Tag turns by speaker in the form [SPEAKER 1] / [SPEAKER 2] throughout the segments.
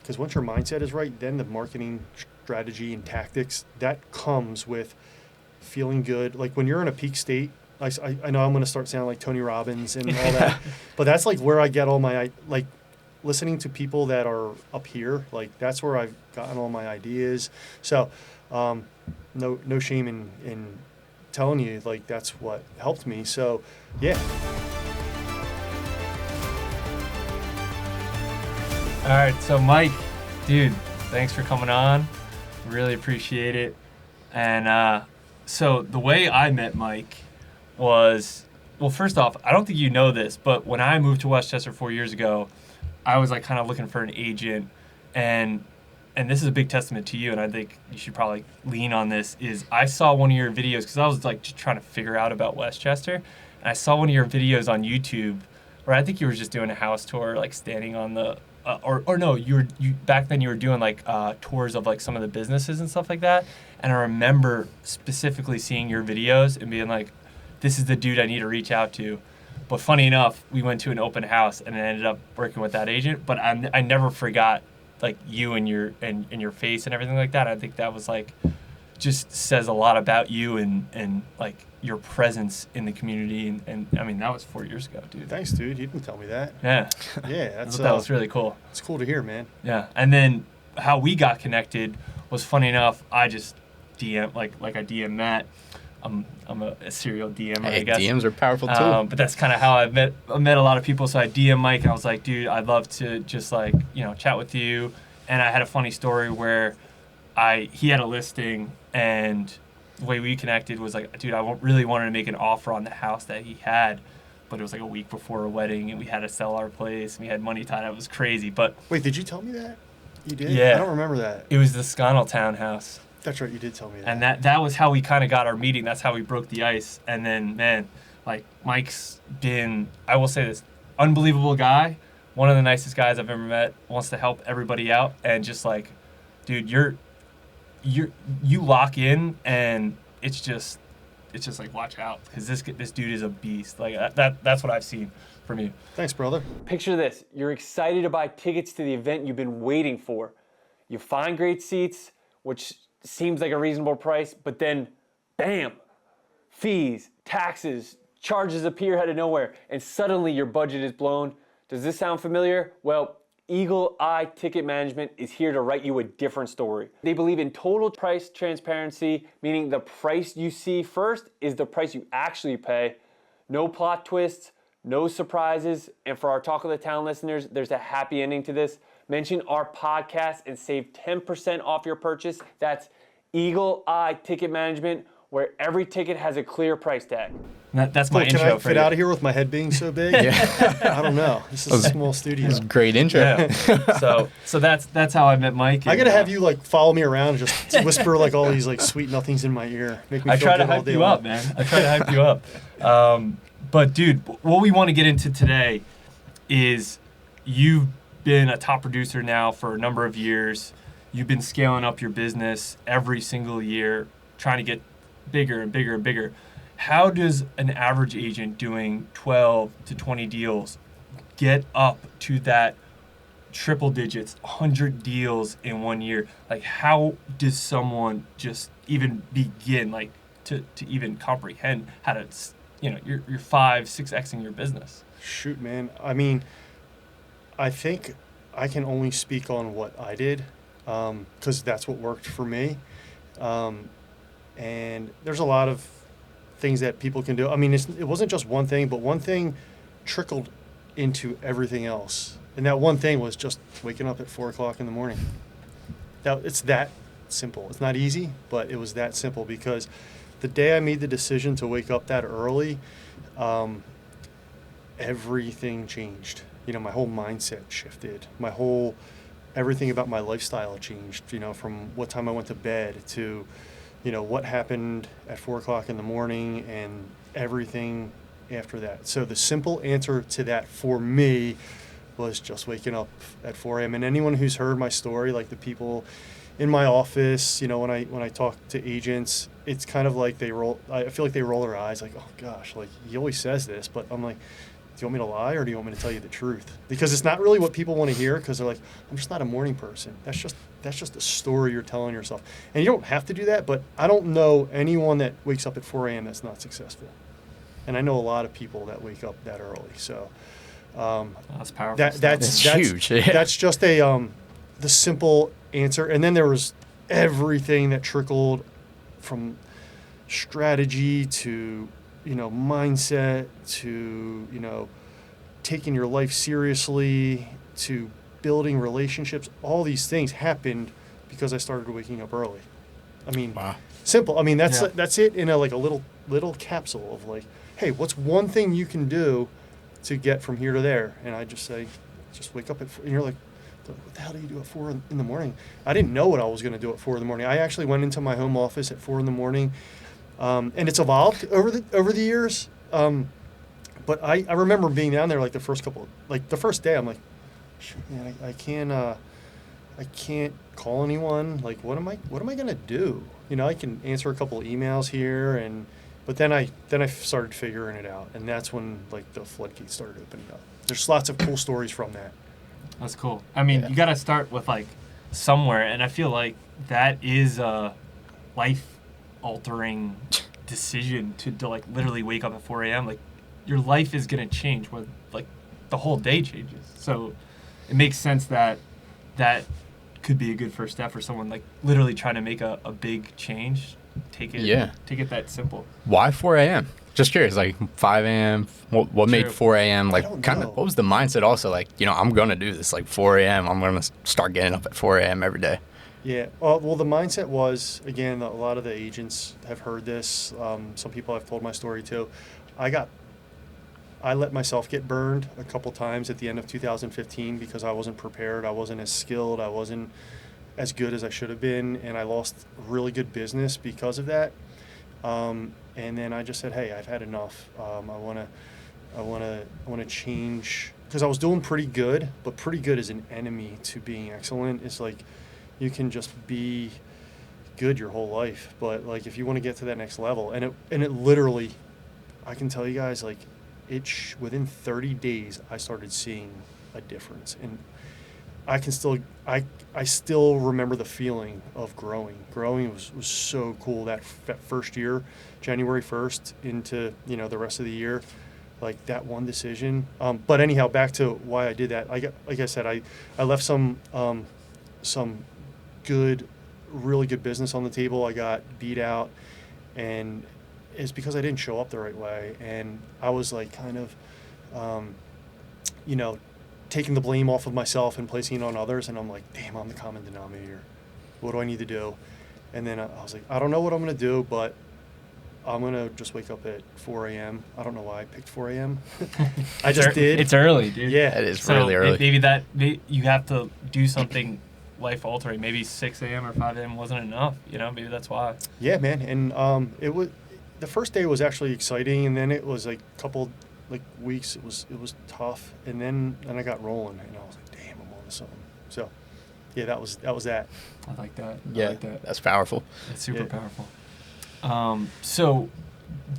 [SPEAKER 1] because once your mindset is right, then the marketing strategy and tactics, that comes with feeling good. Like when you're in a peak state, I know I'm going to start sounding like Tony Robbins and all that, but that's like where I get all my, like listening to people that are up here, like that's where I've gotten all my ideas. So no shame in telling you, like that's what helped me. So yeah.
[SPEAKER 2] All right, so Mike, dude, thanks for coming on. Really appreciate it. And so the way I met Mike was, well, first off, I don't think you know this, but when I moved to Westchester 4 years ago, I was like kind of looking for an agent, and this is a big testament to you, and I think you should probably lean on this, is I saw one of your videos, because I was like just trying to figure out about Westchester, and I saw one of your videos on YouTube where I think you were just doing a house tour, like standing on the, or no, you back then you were doing like tours of like some of the businesses and stuff like that, and I remember specifically seeing your videos and being like, this is the dude I need to reach out to. But funny enough, we went to an open house and I ended up working with that agent. But I never forgot like you and your face and everything like that. I think that was like just says a lot about you and like your presence in the community. And I mean, that was 4 years ago, dude.
[SPEAKER 1] Thanks, dude. You didn't tell me that.
[SPEAKER 2] Yeah.
[SPEAKER 1] Yeah,
[SPEAKER 2] that was really cool.
[SPEAKER 1] It's cool to hear, man.
[SPEAKER 2] Yeah. And then how we got connected was funny enough. I just DM like I DM Matt. I'm a serial DMer, I guess.
[SPEAKER 3] DMs are powerful too.
[SPEAKER 2] But that's kind of how I met a lot of people. So I DM Mike and I was like, dude, I'd love to just like, chat with you. And I had a funny story where he had a listing, and the way we connected was like, dude, I really wanted to make an offer on the house that he had, but it was like a week before a wedding and we had to sell our place and we had money tied up. It was crazy. But
[SPEAKER 1] wait, did you tell me that? You did?
[SPEAKER 2] Yeah.
[SPEAKER 1] I don't remember that.
[SPEAKER 2] It was the Sconnell townhouse.
[SPEAKER 1] That's right, you did tell me that.
[SPEAKER 2] And that was how we kind of got our meeting. That's how we broke the ice. And then, man, like Mike's been, I will say this, unbelievable guy, one of the nicest guys I've ever met, wants to help everybody out, and just like, dude, you lock in, and it's just like, watch out, because this dude is a beast. Like that's what I've seen from you.
[SPEAKER 1] Thanks, brother.
[SPEAKER 4] Picture this: you're excited to buy tickets to the event you've been waiting for. You find great seats, which seems like a reasonable price, but then, bam, fees, taxes, charges appear out of nowhere, and suddenly your budget is blown. Does this sound familiar? Well, Eagle Eye Ticket Management is here to write you a different story. They believe in total price transparency, meaning the price you see first is the price you actually pay. No plot twists, no surprises, and for our Talk of the Town listeners, there's a happy ending to this. Mention our podcast and save 10% off your purchase. That's Eagle Eye Ticket Management, where every ticket has a clear price tag.
[SPEAKER 2] That's my intro.
[SPEAKER 1] Can I
[SPEAKER 2] for
[SPEAKER 1] fit
[SPEAKER 2] you.
[SPEAKER 1] out of here with my head being so big?
[SPEAKER 3] Yeah.
[SPEAKER 1] I don't know. This is a small studio.
[SPEAKER 3] That's a great intro.
[SPEAKER 2] Yeah. So that's how I met Mike.
[SPEAKER 1] I gotta have you like follow me around and just whisper like all these like sweet nothings in my ear. Make me
[SPEAKER 2] I
[SPEAKER 1] feel
[SPEAKER 2] try to
[SPEAKER 1] good all
[SPEAKER 2] hype
[SPEAKER 1] day
[SPEAKER 2] you
[SPEAKER 1] long.
[SPEAKER 2] up, man. I try to hype you up. But dude, what we want to get into today is you've been a top producer now for a number of years. You've been scaling up your business every single year, trying to get bigger and bigger and bigger. How does an average agent doing 12 to 20 deals get up to that triple digits, 100 deals in 1 year? Like, how does someone just even begin, like, to even comprehend how to, you're 5-6xing your business?
[SPEAKER 1] Shoot, man. I mean, I think I can only speak on what I did, because that's what worked for me. And there's a lot of things that people can do. I mean, it wasn't just one thing, but one thing trickled into everything else. And that one thing was just waking up at 4 o'clock in the morning. It's that simple. It's not easy, but it was that simple, because the day I made the decision to wake up that early, everything changed. My whole mindset shifted. Everything about my lifestyle changed, from what time I went to bed to, what happened at 4 o'clock in the morning and everything after that. So the simple answer to that for me was just waking up at 4 a.m. And anyone who's heard my story, like the people in my office, when I talk to agents, it's kind of like I feel like they roll their eyes like, oh gosh, like he always says this, but I'm like, you want me to lie or do you want me to tell you the truth? Because it's not really what people want to hear, because they're like, I'm just not a morning person. That's just a story you're telling yourself. And you don't have to do that, but I don't know anyone that wakes up at 4 a.m. that's not successful. And I know a lot of people that wake up that early. So
[SPEAKER 2] That's powerful.
[SPEAKER 1] That's
[SPEAKER 3] huge. Yeah.
[SPEAKER 1] That's just the simple answer. And then there was everything that trickled from strategy to, mindset to, taking your life seriously to building relationships. All these things happened because I started waking up early. I mean,
[SPEAKER 3] Wow.
[SPEAKER 1] simple. I mean, that's
[SPEAKER 2] Yeah.
[SPEAKER 1] that's it in a little capsule of like, hey, what's one thing you can do to get from here to there? And I just say, just wake up at 4. And you're like, what the hell do you do at 4 in the morning? I didn't know what I was going to do at 4 in the morning. I actually went into my home office at 4 in the morning, and it's evolved over the years. But I remember being down there like the first day. I'm like, man, I can't call anyone. Like, what am I going to do? I can answer a couple emails here but then I started figuring it out, and that's when like the floodgates started opening up. There's lots of cool stories from that.
[SPEAKER 2] That's cool. I mean,
[SPEAKER 1] Yeah.
[SPEAKER 2] you got to start with like somewhere, and I feel like that is a life-altering decision to like literally wake up at 4 a.m. Like your life is gonna change where like the whole day changes. So it makes sense that could be a good first step for someone like literally trying to make a big change. Take it that simple.
[SPEAKER 3] Why 4 a.m.? Just curious, like 5 a.m. What made
[SPEAKER 2] True.
[SPEAKER 3] 4 a.m. like
[SPEAKER 1] don't
[SPEAKER 3] kind
[SPEAKER 1] know.
[SPEAKER 3] of? What was the mindset also? Like, I'm gonna do this like 4 a.m. I'm gonna start getting up at 4 a.m. every day.
[SPEAKER 1] Yeah. Well, the mindset was, again, a lot of the agents have heard this. Some people have told my story too. I let myself get burned a couple times at the end of 2015 because I wasn't prepared. I wasn't as skilled. I wasn't as good as I should have been, and I lost really good business because of that. And then I just said, hey, I've had enough. I want to change, because I was doing pretty good, but pretty good is an enemy to being excellent. It's like you can just be good your whole life, but like if you want to get to that next level, and it literally, I can tell you guys, like within 30 days I started seeing a difference, and I still remember the feeling of growing. Growing was so cool that first year, January 1st into the rest of the year, like that one decision. But anyhow, back to why I did that. Like I said, I left some really good business on the table. I got beat out, and it's because I didn't show up the right way, and I was like kind of, taking the blame off of myself and placing it on others, and I'm like, damn, I'm the common denominator. What do I need to do? And then I was like, I don't know what I'm going to do, but I'm going to just wake up at 4 a.m. I don't know why I picked 4 a.m. I just did.
[SPEAKER 2] It's early, dude.
[SPEAKER 1] Yeah.
[SPEAKER 3] It is
[SPEAKER 2] So
[SPEAKER 3] really early.
[SPEAKER 2] maybe you have to do something life-altering. Maybe 6 a.m. or 5 a.m. wasn't enough. Maybe that's why.
[SPEAKER 1] Yeah, man. And the first day was actually exciting, and then it was like a couple weeks it was tough, and then I got rolling, and I was like, damn, I'm on to something. So yeah, that was that.
[SPEAKER 2] I like that.
[SPEAKER 3] Yeah,
[SPEAKER 2] I like that.
[SPEAKER 3] that's powerful.
[SPEAKER 2] It's super
[SPEAKER 1] Yeah.
[SPEAKER 2] powerful. So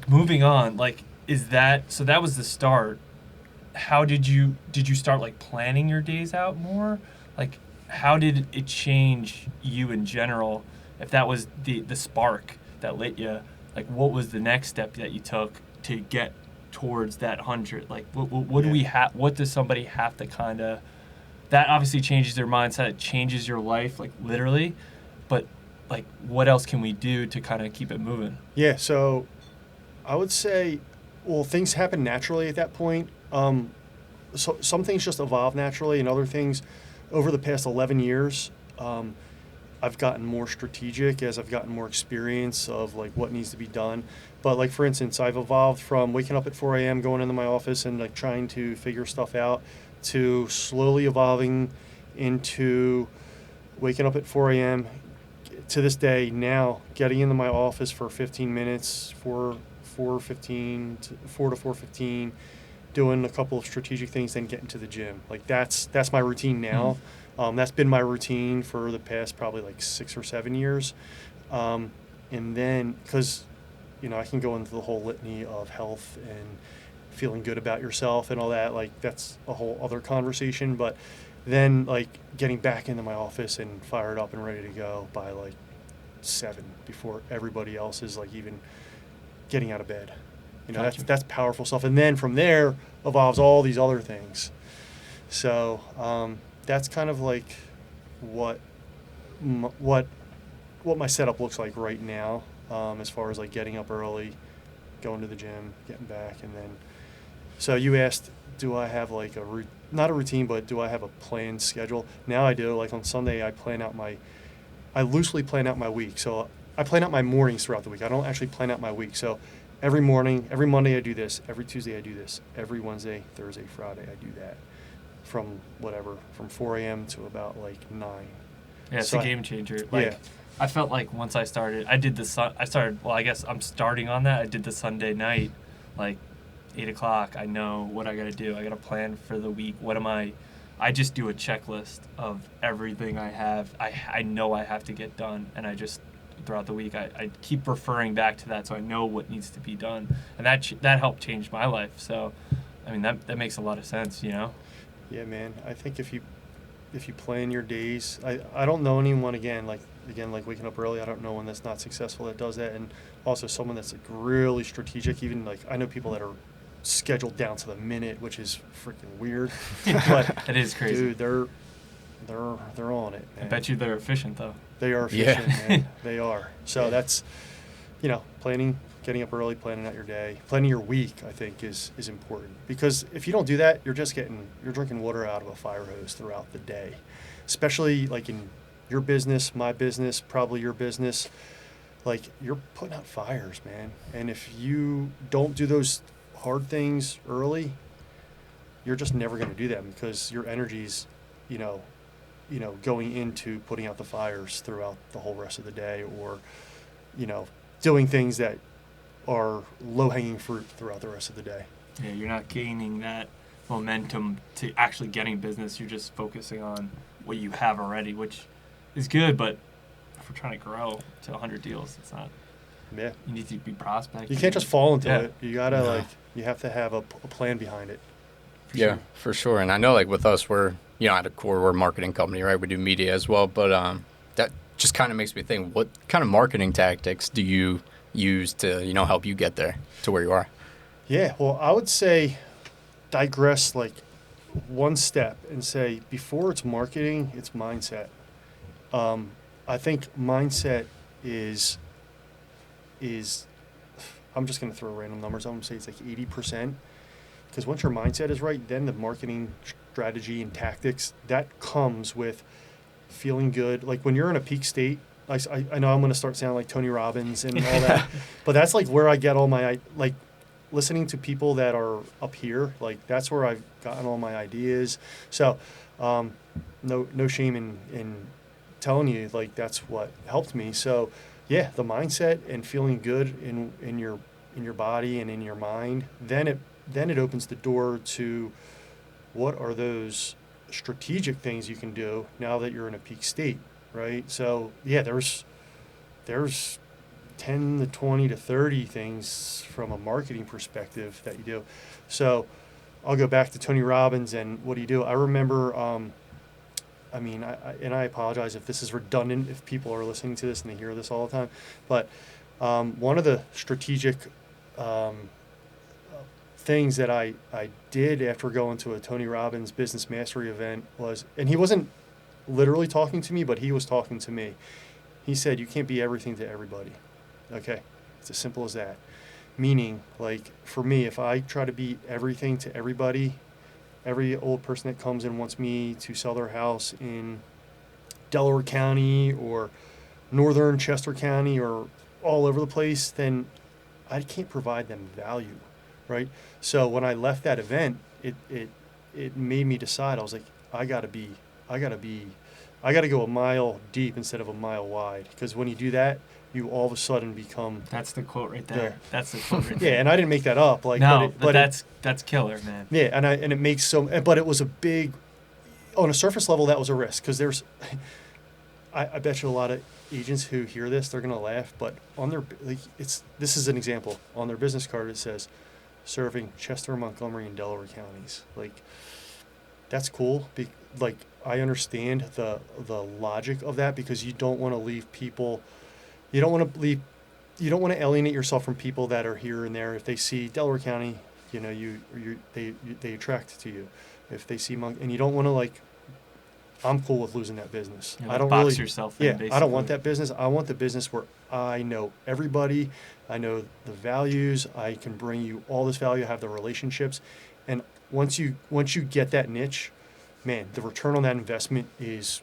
[SPEAKER 2] moving on, so that was the start. How did you start like planning your days out more? Like, how did it change you in general? If that was the spark that lit you, like what was the next step that you took to get towards that 100? Like what do we have? What does somebody have to kind of? That obviously changes their mindset. It changes your life, like literally. But like, what else can we do to kind of keep it moving?
[SPEAKER 1] Yeah, so I would say, well, things happen naturally at that point. So some things just evolve naturally, and other things, over the past 11 years, I've gotten more strategic as I've gotten more experience of like what needs to be done. But like, for instance, I've evolved from waking up at 4 a.m., going into my office and like trying to figure stuff out, to slowly evolving into waking up at 4 a.m. to this day now, getting into my office for 15 minutes, 4 to 4:15, doing a couple of strategic things, then getting to the gym. Like that's my routine now. That's been my routine for the past probably like 6 or 7 years. And then, because I can go into the whole litany of health and feeling good about yourself and all that, like that's a whole other conversation. But then like getting back into my office and fired up and ready to go by like 7 before everybody else is like even getting out of bed.
[SPEAKER 2] Gotcha.
[SPEAKER 1] That's powerful stuff. And then from there evolves all these other things. So that's kind of like what my setup looks like right now, as far as like getting up early, going to the gym, getting back, and then. So you asked, do I have like not a routine, but do I have a planned schedule? Now I do. Like on Sunday, I loosely plan out my week. So I plan out my mornings throughout the week. I don't actually plan out my week. So every morning, every Monday I do this. Every Tuesday I do this. Every Wednesday, Thursday, Friday I do that. From 4 a.m. to about like 9.
[SPEAKER 2] Yeah, it's
[SPEAKER 1] So
[SPEAKER 2] a game changer. Like,
[SPEAKER 1] yeah.
[SPEAKER 2] I felt like once I started, I guess I'm starting on that. I did the Sunday night, like 8 o'clock. I know what I got to do. I got to plan for the week. I just do a checklist of everything I have. I know I have to get done. And I just, throughout the week, I keep referring back to that so I know what needs to be done. And that helped change my life. So, I mean, that makes a lot of sense, you know?
[SPEAKER 1] Yeah, man. I think if you plan your days, I don't know anyone like waking up early. I don't know one that's not successful that does that, and also someone that's like really strategic. Even like I know people that are scheduled down to the minute, which is freaking weird. But
[SPEAKER 2] It is crazy.
[SPEAKER 1] dude, they're on it.
[SPEAKER 2] I
[SPEAKER 1] Man.
[SPEAKER 2] bet you they're efficient, though.
[SPEAKER 1] They are
[SPEAKER 3] Yeah.
[SPEAKER 1] efficient, man. They are. So that's, planning, getting up early, planning out your day, planning your week, I think is important. Because if you don't do that, you're drinking water out of a fire hose throughout the day. Especially like in your business, my business, probably your business. Like you're putting out fires, man. And if you don't do those hard things early, you're just never going to do them because your energy's, going into putting out the fires throughout the whole rest of the day, or, doing things that are low-hanging fruit throughout the rest of the day.
[SPEAKER 2] Yeah, you're not gaining that momentum to actually getting business. You're just focusing on what you have already, which is good. But if we're trying to grow to 100 deals, it's not.
[SPEAKER 1] Yeah.
[SPEAKER 2] You need to be prospecting.
[SPEAKER 1] You can't just fall into
[SPEAKER 2] Yeah.
[SPEAKER 1] it. You gotta
[SPEAKER 3] No.
[SPEAKER 1] you have to have a plan behind it.
[SPEAKER 3] Yeah, for sure. And I know, like, with us, we're, at a core, we're a marketing company, right? We do media as well. But that just kind of makes me think, what kind of marketing tactics do you use to, help you get there to where you are?
[SPEAKER 1] Yeah. Well, I would say digress like one step and say before it's marketing, it's mindset. I think mindset is I'm just going to throw random numbers. I'm going to say it's like 80%. Because once your mindset is right, then the marketing strategy and tactics, that comes with feeling good. Like when you're in a peak state, I know I'm going to start sounding like Tony Robbins and all that, but that's like where I get all my, like listening to people that are up here, like that's where I've gotten all my ideas. So no shame in telling you, like that's what helped me. So yeah, the mindset and feeling good in your body and in your mind, then it opens the door to what are those strategic things you can do now that you're in a peak state, right? So yeah, there's 10 to 20 to 30 things from a marketing perspective that you do. So I'll go back to Tony Robbins and what do you do? I remember, I apologize if this is redundant, if people are listening to this and they hear this all the time, but one of the strategic things that I did after going to a Tony Robbins Business Mastery event was, and he wasn't literally talking to me, but he was talking to me. He said, you can't be everything to everybody. Okay, it's as simple as that. Meaning, like, for me, if I try to be everything to everybody, every old person that comes and wants me to sell their house in Delaware County or northern Chester County or all over the place, then I can't provide them value, right? So when I left that event, it made me decide. I was like, I gotta go a mile deep instead of a mile wide, because when you do that, you all of a sudden become.
[SPEAKER 2] That's the quote right there.
[SPEAKER 1] Yeah.
[SPEAKER 2] That's the quote right
[SPEAKER 1] Yeah,
[SPEAKER 2] there.
[SPEAKER 1] and I didn't make that up. Like,
[SPEAKER 2] No,
[SPEAKER 1] but
[SPEAKER 2] that's killer, man.
[SPEAKER 1] yeah, and it makes but it was a big, on a surface level, that was a risk, because there's, I bet you a lot of agents who hear this, they're gonna laugh, but on their, like, this is an example. On their business card, it says, serving Chester, Montgomery, and Delaware counties. Like, that's cool. Like, I understand the logic of that, because you don't want to leave people, you don't want to alienate yourself from people that are here and there. If they see Delaware County, you know, they attract to you. If they see and you don't want to, like, I'm cool with losing that business.
[SPEAKER 2] You
[SPEAKER 1] I don't
[SPEAKER 2] box
[SPEAKER 1] really,
[SPEAKER 2] yourself in,
[SPEAKER 1] yeah,
[SPEAKER 2] basically.
[SPEAKER 1] I don't want that business. I want the business where I know everybody, I know the values, I can bring you all this value, have the relationships, and once you get that niche, man, the return on that investment is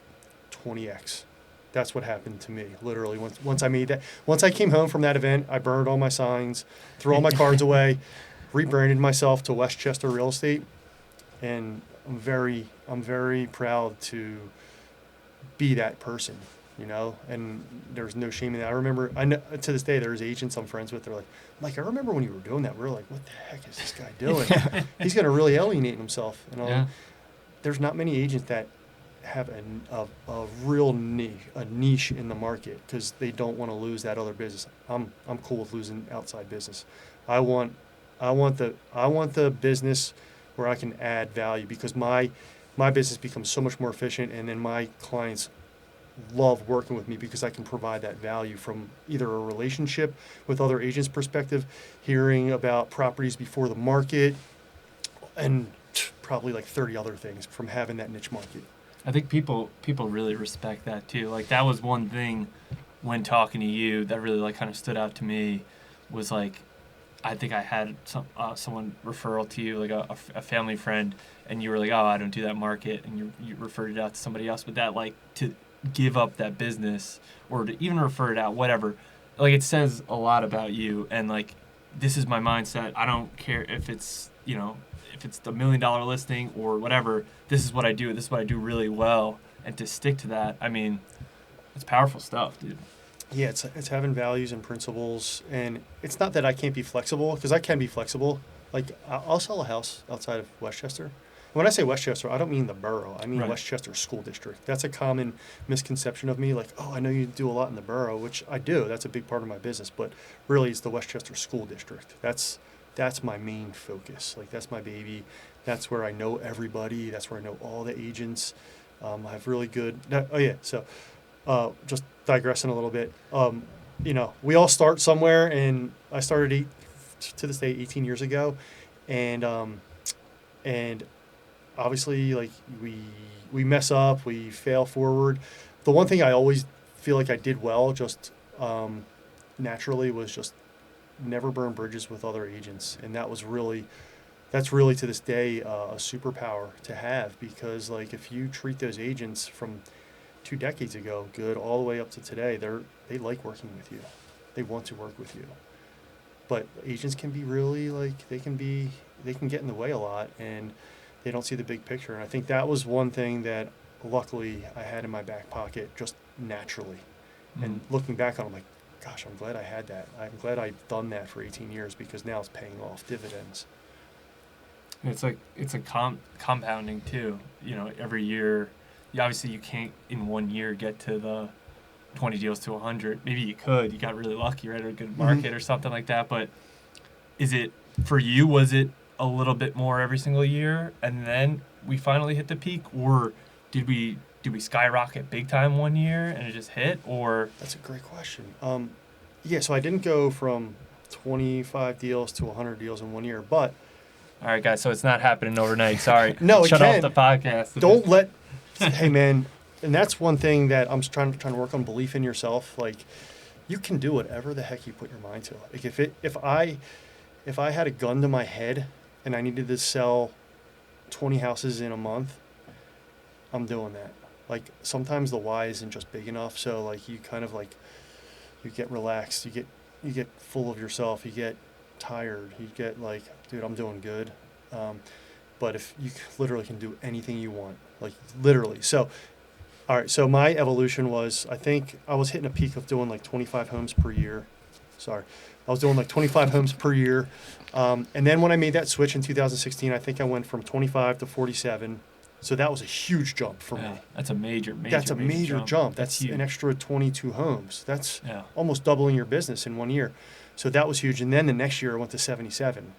[SPEAKER 1] 20x. That's what happened to me, literally. Once I made that, once I came home from that event, I burned all my signs, threw all my cards away, rebranded myself to Westchester Real Estate, and I'm very proud to be that person, you know. And there's no shame in that. I remember, I know to this day, there's agents I'm friends with. They're like, Mike, I remember when you were doing that. We were like, what the heck is this guy doing? He's gonna really alienate himself. And
[SPEAKER 2] Yeah.
[SPEAKER 1] there's not many agents that have a real niche in the market, because they don't want to lose that other business. I'm cool with losing outside business. I want the business where I can add value, because my business becomes so much more efficient, and then my clients love working with me because I can provide that value from either a relationship with other agents' perspective, hearing about properties before the market, and probably like 30 other things from having that niche market.
[SPEAKER 2] I think people really respect that too. Like, that was one thing when talking to you that really, like, kind of stood out to me, was like, I think I had someone referral to you, like a family friend, and you were like, oh, I don't do that market, and you referred it out to somebody else. But that, like, to give up that business, or to even refer it out, whatever, like, it says a lot about you. And, like, this is my mindset. I don't care if it's, you know, if it's the $1 million listing or whatever. This is what I do. This is what I do really well. And to stick to that, I mean, it's powerful stuff, dude.
[SPEAKER 1] Yeah, it's having values and principles, and it's not that I can't be flexible, because I can be flexible. Like, I'll sell a house outside of Westchester. When I say Westchester, I don't mean the borough. I mean
[SPEAKER 2] Right.
[SPEAKER 1] Westchester School District. That's a common misconception of me. Like, oh, I know you do a lot in the borough, which I do. That's a big part of my business. But really, it's the Westchester School District. That's my main focus. Like, that's my baby. That's where I know everybody. That's where I know all the agents. I have really good. Oh yeah, so. Just digressing a little bit, you know, we all start somewhere, and I started to this day 18 years ago, and obviously, like, we mess up, we fail forward. The one thing I always feel like I did well, just naturally, was just never burn bridges with other agents, and that's really to this day a superpower to have, because, like, if you treat those agents from 2 decades ago good all the way up to today, they like working with you, they want to work with you. But agents can be really, like, they can get in the way a lot, and they don't see the big picture. And I think that was one thing that luckily I had in my back pocket just naturally. And looking back on it, I'm like, gosh, I'm glad I had that. I'm glad I've done that for 18 years, because now it's paying off dividends.
[SPEAKER 2] It's like, it's a compounding too. You know, every year, obviously you can't in 1 year get to the 20 deals to 100. Maybe you could. You got really lucky, right, at a good market or something like that. But is it, for you, was it a little bit more every single year, and then we finally hit the peak, or did we skyrocket big time 1 year and it just hit? Or
[SPEAKER 1] That's a great question. Yeah, so I didn't go from 25 deals to 100 deals in 1 year, but
[SPEAKER 2] all right, guys, so it's not happening overnight. Sorry.
[SPEAKER 1] No, it
[SPEAKER 2] Shut
[SPEAKER 1] can.
[SPEAKER 2] off the podcast.
[SPEAKER 1] don't let. Hey, man, and that's one thing that I'm trying to work on, belief in yourself. Like, you can do whatever the heck you put your mind to. Like, if I had a gun to my head and I needed to sell 20 houses in a month, I'm doing that. Like, sometimes the why isn't just big enough, so, like, you kind of, like, you get relaxed, you get full of yourself, you get tired, you get like, dude, I'm doing good. But if you literally can do anything you want, like, literally. So, all right, so my evolution was, I think I was hitting a peak of doing like 25 homes per year. Sorry. I was doing like 25 homes per year. And then when I made that switch in 2016, I think I went from 25 to 47. So that was a huge jump for me.
[SPEAKER 2] That's a major
[SPEAKER 1] jump. That's
[SPEAKER 2] huge.
[SPEAKER 1] an extra 22 homes. That's
[SPEAKER 2] Yeah.
[SPEAKER 1] almost doubling your business in 1 year. So that was huge. And then the next year I went to 77.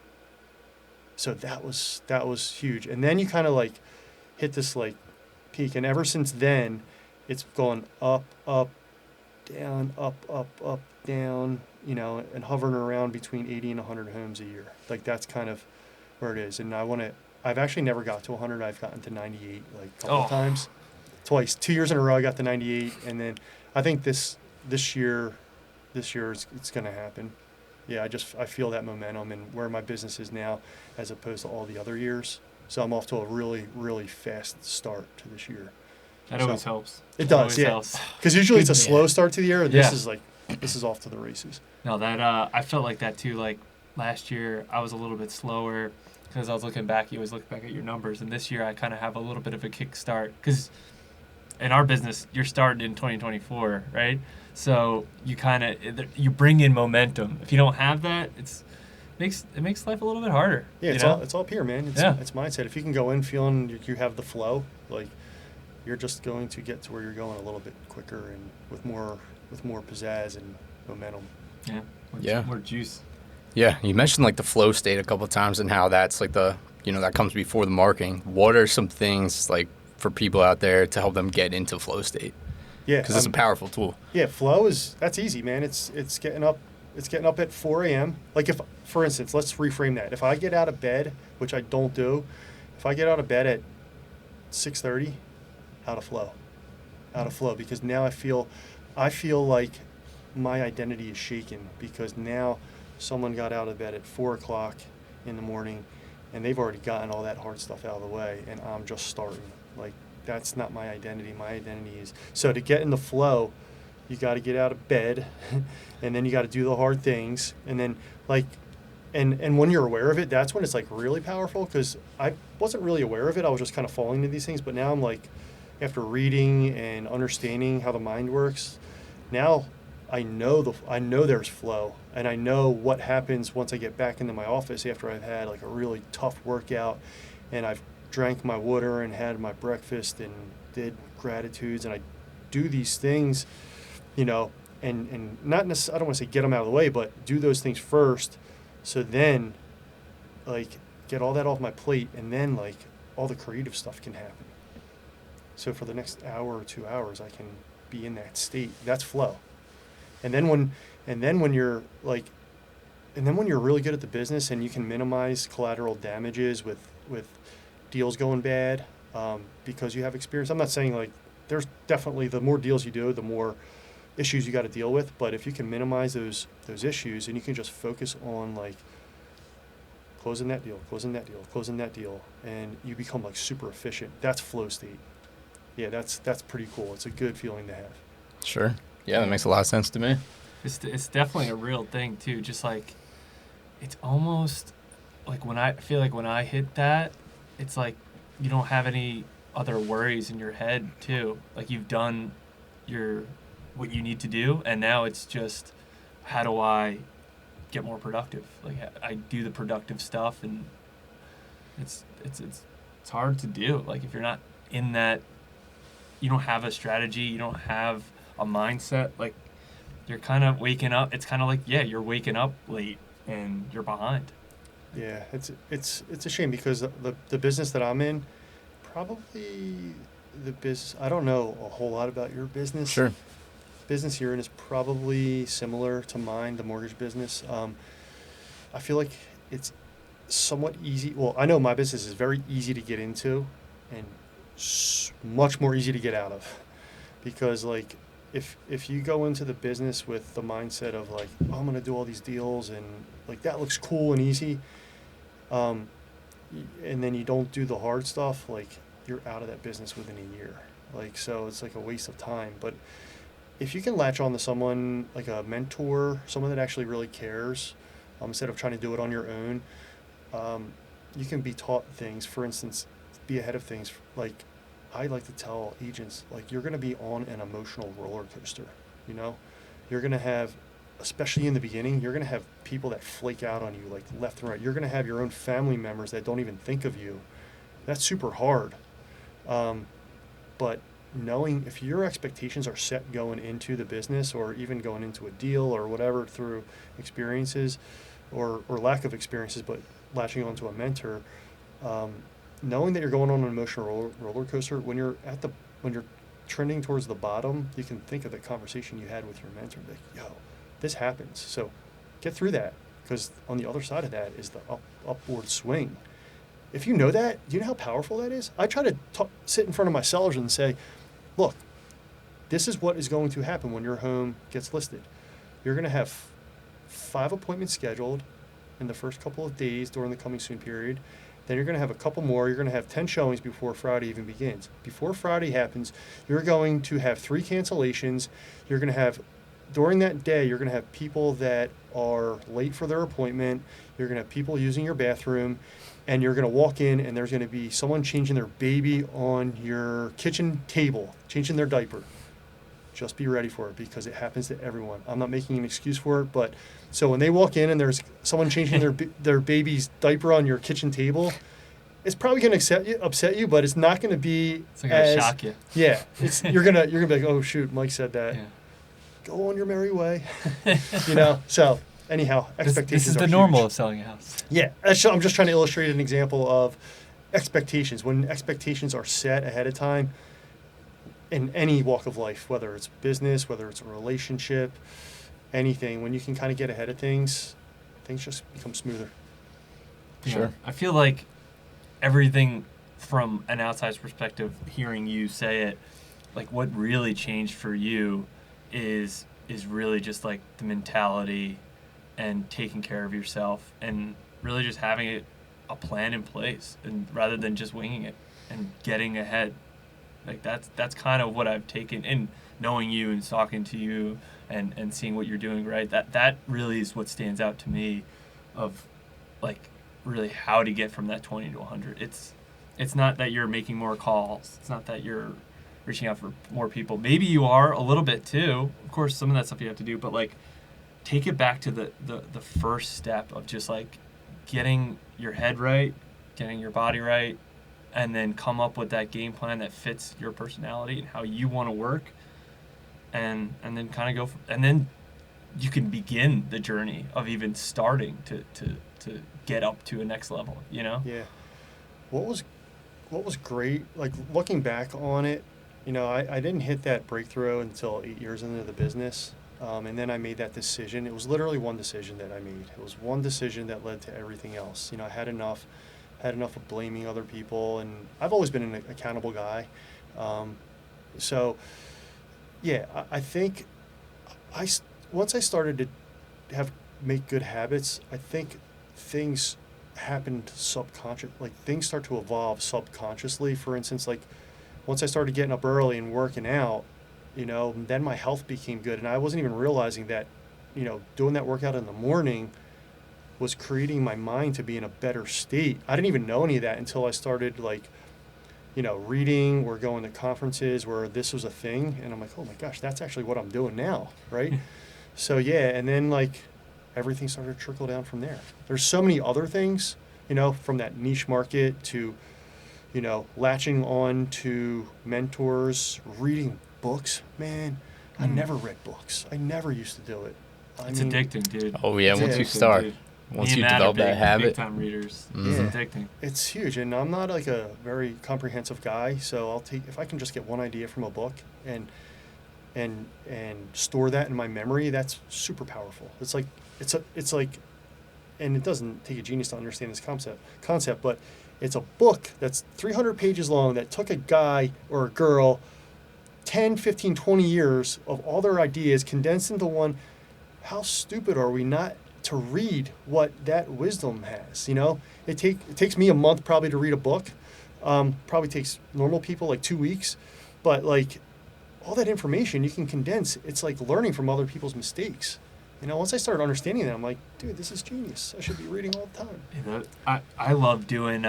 [SPEAKER 1] So that was huge. And then you kind of like hit this like peak, and ever since then, it's gone up, up, down, up, down, you know, and hovering around between 80 and 100 homes a year. Like that's kind of where it is. And I've actually never got to 100. I've gotten to 98 like a couple of times, twice, 2 years in a row. I got to 98, and then I think this year it's going to happen. Yeah, I feel that momentum and where my business is now, as opposed to all the other years. So I'm off to a really, really fast start to this year.
[SPEAKER 2] That always helps.
[SPEAKER 1] It does,
[SPEAKER 2] always
[SPEAKER 1] yeah.
[SPEAKER 2] helps.
[SPEAKER 1] Because usually it's a slow start to the year. And
[SPEAKER 2] Yeah.
[SPEAKER 1] This is off to the races.
[SPEAKER 2] No, that I felt like that too. Like last year, I was a little bit slower because I was looking back. You always look back at your numbers, and this year I kind of have a little bit of a kickstart because in our business, you're starting in 2024, right? So you bring in momentum. If you don't have that, it makes life a little bit harder.
[SPEAKER 1] Yeah, it's all up here, man. It's mindset. If you can go in feeling you have the flow, like you're just going to get to where you're going a little bit quicker and with more pizzazz and momentum.
[SPEAKER 2] Yeah. More juice.
[SPEAKER 3] Yeah, you mentioned like the flow state a couple of times and how that's like that comes before the marketing. What are some things like for people out there to help them get into flow state?
[SPEAKER 1] Yeah,
[SPEAKER 3] because it's a powerful tool.
[SPEAKER 1] Yeah, flow that's easy, man. It's getting up at 4 a.m. Like if, for instance, let's reframe that. If I get out of bed, which I don't do, if I get out of bed at 6:30, out of flow, because now I feel like my identity is shaken because now someone got out of bed at 4 o'clock in the morning, and they've already gotten all that hard stuff out of the way, and I'm just starting. Like that's not my identity. My identity is so to get in the flow. You got to get out of bed, and then you got to do the hard things, and then like, and when you're aware of it, that's when it's like really powerful. Because I wasn't really aware of it; I was just kind of falling into these things. But now I'm like, after reading and understanding how the mind works, now I know there's flow, and I know what happens once I get back into my office after I've had like a really tough workout, and I've drank my water and had my breakfast and did gratitudes, and I do these things. You know, and not necessarily, I don't want to say get them out of the way, but do those things first. So then, like, get all that off my plate, and then, like, all the creative stuff can happen. So for the next hour or 2 hours, I can be in that state. That's flow. And then when you're really good at the business and you can minimize collateral damages with deals going bad because you have experience. I'm not saying, like, there's definitely the more deals you do, the more issues you got to deal with, but if you can minimize those issues and you can just focus on like closing that deal, and you become like super efficient, that's flow state. Yeah, that's pretty cool. It's a good feeling to have.
[SPEAKER 3] Sure. Yeah, that makes a lot of sense to me.
[SPEAKER 2] It's definitely a real thing too. Just like it's almost like when I hit that, it's like you don't have any other worries in your head too. Like you've done what you need to do, and now it's just how do I get more productive? Like I do the productive stuff, and it's hard to do. Like if you're not in that, you don't have a strategy, you don't have a mindset. Like you're kind of waking up. It's kind of like you're waking up late and you're behind.
[SPEAKER 1] Yeah, it's a shame because the business that I'm in, probably the business. I don't know a whole lot about your business.
[SPEAKER 3] Sure.
[SPEAKER 1] Business you're in is probably similar to mine, the mortgage business. I feel like it's somewhat easy. Well, I know my business is very easy to get into and much more easy to get out of, because like if you go into the business with the mindset of like, oh, I'm going to do all these deals and like that looks cool and easy, and then you don't do the hard stuff, like you're out of that business within a year. Like, so it's like a waste of time. But if you can latch on to someone like a mentor, someone that actually really cares, instead of trying to do it on your own, you can be taught things. For instance, be ahead of things. Like I like to tell agents, like you're going to be on an emotional roller coaster. You know, you're going to have, especially in the beginning, you're going to have people that flake out on you like left and right. You're going to have your own family members that don't even think of you. That's super hard. But knowing if your expectations are set going into the business or even going into a deal or whatever through experiences or lack of experiences, but latching onto a mentor, knowing that you're going on an emotional roller coaster, when you're trending towards the bottom, you can think of the conversation you had with your mentor, like, yo, this happens. So get through that, because on the other side of that is the upward swing. If you know that, do you know how powerful that is? I try to sit in front of my sellers and say, look, this is what is going to happen when your home gets listed. You're going to have 5 appointments scheduled in the first couple of days during the coming soon period. Then you're going to have a couple more. You're going to have 10 showings before Friday even begins. Before Friday happens, you're going to have 3 cancellations. You're going to have, during that day, you're going to have people that are late for their appointment. You're going to have people using your bathroom. And you're going to walk in and there's going to be someone changing their baby on your kitchen table, changing their diaper. Just be ready for it, because it happens to everyone. I'm not making an excuse for it, but so when they walk in and there's someone changing their baby's diaper on your kitchen table, it's probably going to upset you, but it's not going to be.
[SPEAKER 2] It's not going to shock you.
[SPEAKER 1] Yeah, you're gonna be like, oh shoot, Mike said that.
[SPEAKER 2] Yeah.
[SPEAKER 1] Go on your merry way. So anyhow, expectations.
[SPEAKER 2] This is
[SPEAKER 1] are
[SPEAKER 2] the
[SPEAKER 1] huge.
[SPEAKER 2] normal of selling a house.
[SPEAKER 1] Yeah, I'm just trying to illustrate an example of expectations. When expectations are set ahead of time in any walk of life, whether it's business, whether it's a relationship, anything, when you can kind of get ahead of things just become smoother.
[SPEAKER 2] Yeah.
[SPEAKER 3] Sure.
[SPEAKER 2] I feel like everything from an outside's perspective, hearing you say it, like what really changed for you is really just like the mentality and taking care of yourself and really just having a plan in place, and rather than just winging it and getting ahead. Like that's kind of what I've taken in knowing you and talking to you and seeing what you're doing, right? That really is what stands out to me of like really how to get from that 20 to 100. It's not that you're making more calls. It's not that you're reaching out for more people. Maybe you are a little bit too. Of course, some of that stuff you have to do, but like take it back to the first step of just like getting your head right, getting your body right, and then come up with that game plan that fits your personality and how you want to work, and then kind of go and then you can begin the journey of even starting to get up to a next level,
[SPEAKER 1] Yeah. What was great, like looking back on it, I didn't hit that breakthrough until 8 years into the business. And then I made that decision. It was literally one decision that I made. It was one decision that led to everything else. I had enough of blaming other people, and I've always been an accountable guy. So, yeah, I think once I started to make good habits, I think things happened subconscious. Like things start to evolve subconsciously. For instance, like once I started getting up early and working out, then my health became good, and I wasn't even realizing that, doing that workout in the morning was creating my mind to be in a better state. I didn't even know any of that until I started reading or going to conferences where this was a thing, and I'm like, oh my gosh, that's actually what I'm doing now, right? So yeah, and then like everything started to trickle down from there. There's so many other things, from that niche market to, latching on to mentors, reading books, man. I never read books. I never used to do it.
[SPEAKER 2] It's addicting, dude.
[SPEAKER 3] Oh yeah, once you start,
[SPEAKER 2] dude.
[SPEAKER 3] once
[SPEAKER 2] Me
[SPEAKER 3] you
[SPEAKER 2] and Matt
[SPEAKER 3] develop
[SPEAKER 2] are
[SPEAKER 3] that habit,
[SPEAKER 2] big time readers.
[SPEAKER 3] Mhm.
[SPEAKER 2] It's
[SPEAKER 1] Yeah.
[SPEAKER 2] addicting.
[SPEAKER 1] It's huge, and I'm not like a very comprehensive guy, so I'll take, if I can just get one idea from a book and store that in my memory, that's super powerful. It's like, and it doesn't take a genius to understand this concept, but it's a book that's 300 pages long that took a guy or a girl 10, 15, 20 years of all their ideas condensed into one. How stupid are we not to read what that wisdom has? It takes me a month probably to read a book. Probably takes normal people like 2 weeks, but like all that information you can condense. It's like learning from other people's mistakes. Once I started understanding that, I'm like, dude, this is genius. I should be reading all the time.
[SPEAKER 2] I love doing.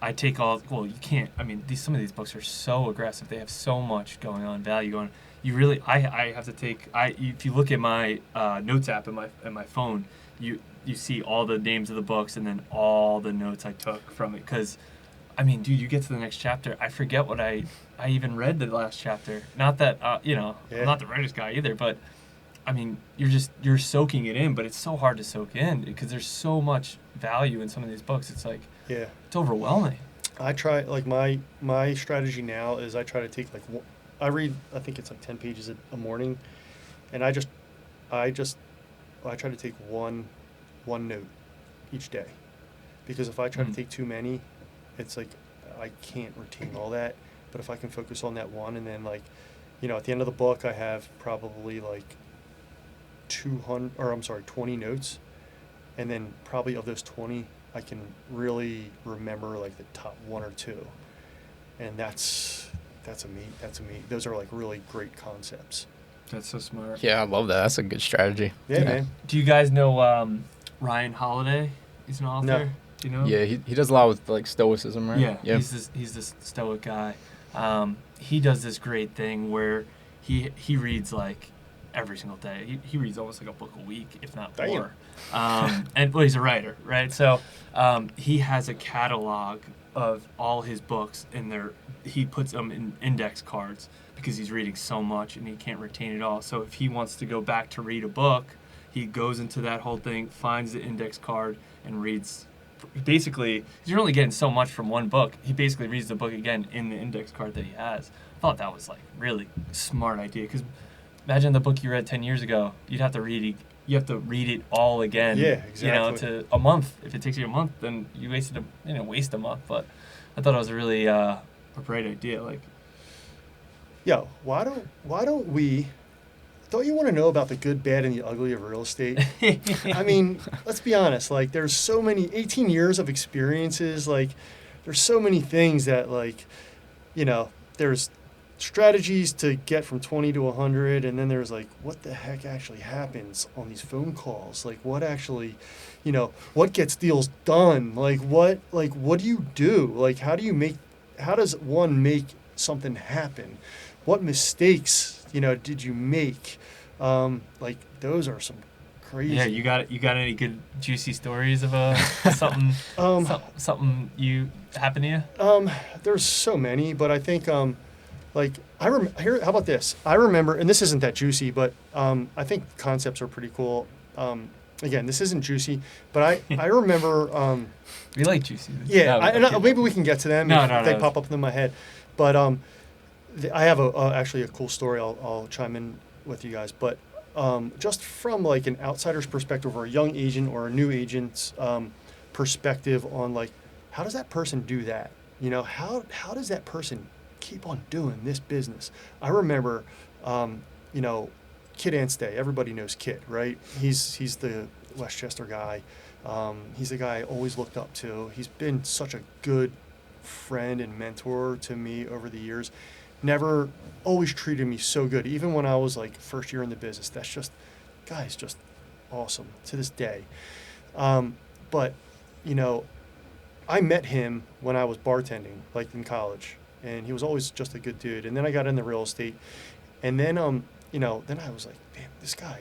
[SPEAKER 2] I take all. Well, you can't. I mean, some of these books are so aggressive. They have so much going on, value going on. You really. I have to take. If you look at my notes app in my phone, you see all the names of the books and then all the notes I took from it. Because, I mean, dude, you get to the next chapter, I forget what I even read the last chapter. Not that I'm not the writer's guy either, but I mean, you're soaking it in, but it's so hard to soak in because there's so much value in some of these books. It's like
[SPEAKER 1] Yeah.
[SPEAKER 2] it's overwhelming.
[SPEAKER 1] I try, like, my strategy now is I try to take, like, I read, I think it's like 10 pages a morning, and I try to take one note each day, because if I try to
[SPEAKER 2] Mm.
[SPEAKER 1] take too many, it's like I can't retain all that. But if I can focus on that one, and then, like, at the end of the book, I have probably like 20 notes, and then probably of those 20, I can really remember like the top one or two, and that's a me. Those are like really great concepts.
[SPEAKER 2] That's so smart.
[SPEAKER 3] Yeah, I love that. That's a good strategy.
[SPEAKER 1] Yeah, man.
[SPEAKER 2] Do you guys know Ryan Holiday? He's an author.
[SPEAKER 1] No.
[SPEAKER 2] Do you know?
[SPEAKER 3] Yeah, he does a lot with like stoicism, right?
[SPEAKER 2] Yeah, he's this stoic guy. He does this great thing where he reads like every single day. He reads almost like a book a week, if not
[SPEAKER 1] Damn.
[SPEAKER 2] more. And well, he's a writer, right? So he has a catalog of all his books, and he puts them in index cards because he's reading so much and he can't retain it all. So if he wants to go back to read a book, he goes into that whole thing, finds the index card, and reads. Basically, you're only getting so much from one book. He basically reads the book again in the index card that he has. I thought that was like really smart idea, because imagine the book you read 10 years ago. You have to read it all again.
[SPEAKER 1] Yeah, exactly.
[SPEAKER 2] To a month. If it takes you a month, then you waste a month. But I thought it was a really a great idea. Like,
[SPEAKER 1] Yo, why don't we? Don't you want to know about the good, bad, and the ugly of real estate? I mean, let's be honest. Like, there's so many 18 years of experiences. Like, there's so many things that, like, there's strategies to get from 20 to 100, and then there's like, what the heck actually happens on these phone calls? Like, what actually, what gets deals done? Like, what do you do? Like, how does one make something happen? What mistakes, did you make? Like, those are some crazy.
[SPEAKER 2] yeah, you got any good juicy stories of something something you happened to you?
[SPEAKER 1] There's so many, but I think like here. How about this? I remember, and this isn't that juicy, but I think concepts are pretty cool. Again, this isn't juicy, but I remember.
[SPEAKER 2] We like juicy.
[SPEAKER 1] Yeah,
[SPEAKER 2] No,
[SPEAKER 1] maybe we can get to them
[SPEAKER 2] No,
[SPEAKER 1] if
[SPEAKER 2] no,
[SPEAKER 1] they
[SPEAKER 2] no.
[SPEAKER 1] pop up in my head. But I have actually a cool story. I'll chime in with you guys. But just from like an outsider's perspective, or a young agent or a new agent's perspective on, like, how does that person do that? How does that person keep on doing this business? I remember, Kit Anstey. Everybody knows Kit, right? He's the Westchester guy. He's the guy I always looked up to. He's been such a good friend and mentor to me over the years. Never, always treated me so good, even when I was like first year in the business. That's just, guy's just awesome to this day. But I met him when I was bartending, like in college, and he was always just a good dude. And then I got into real estate, and then then I was like, damn, this guy,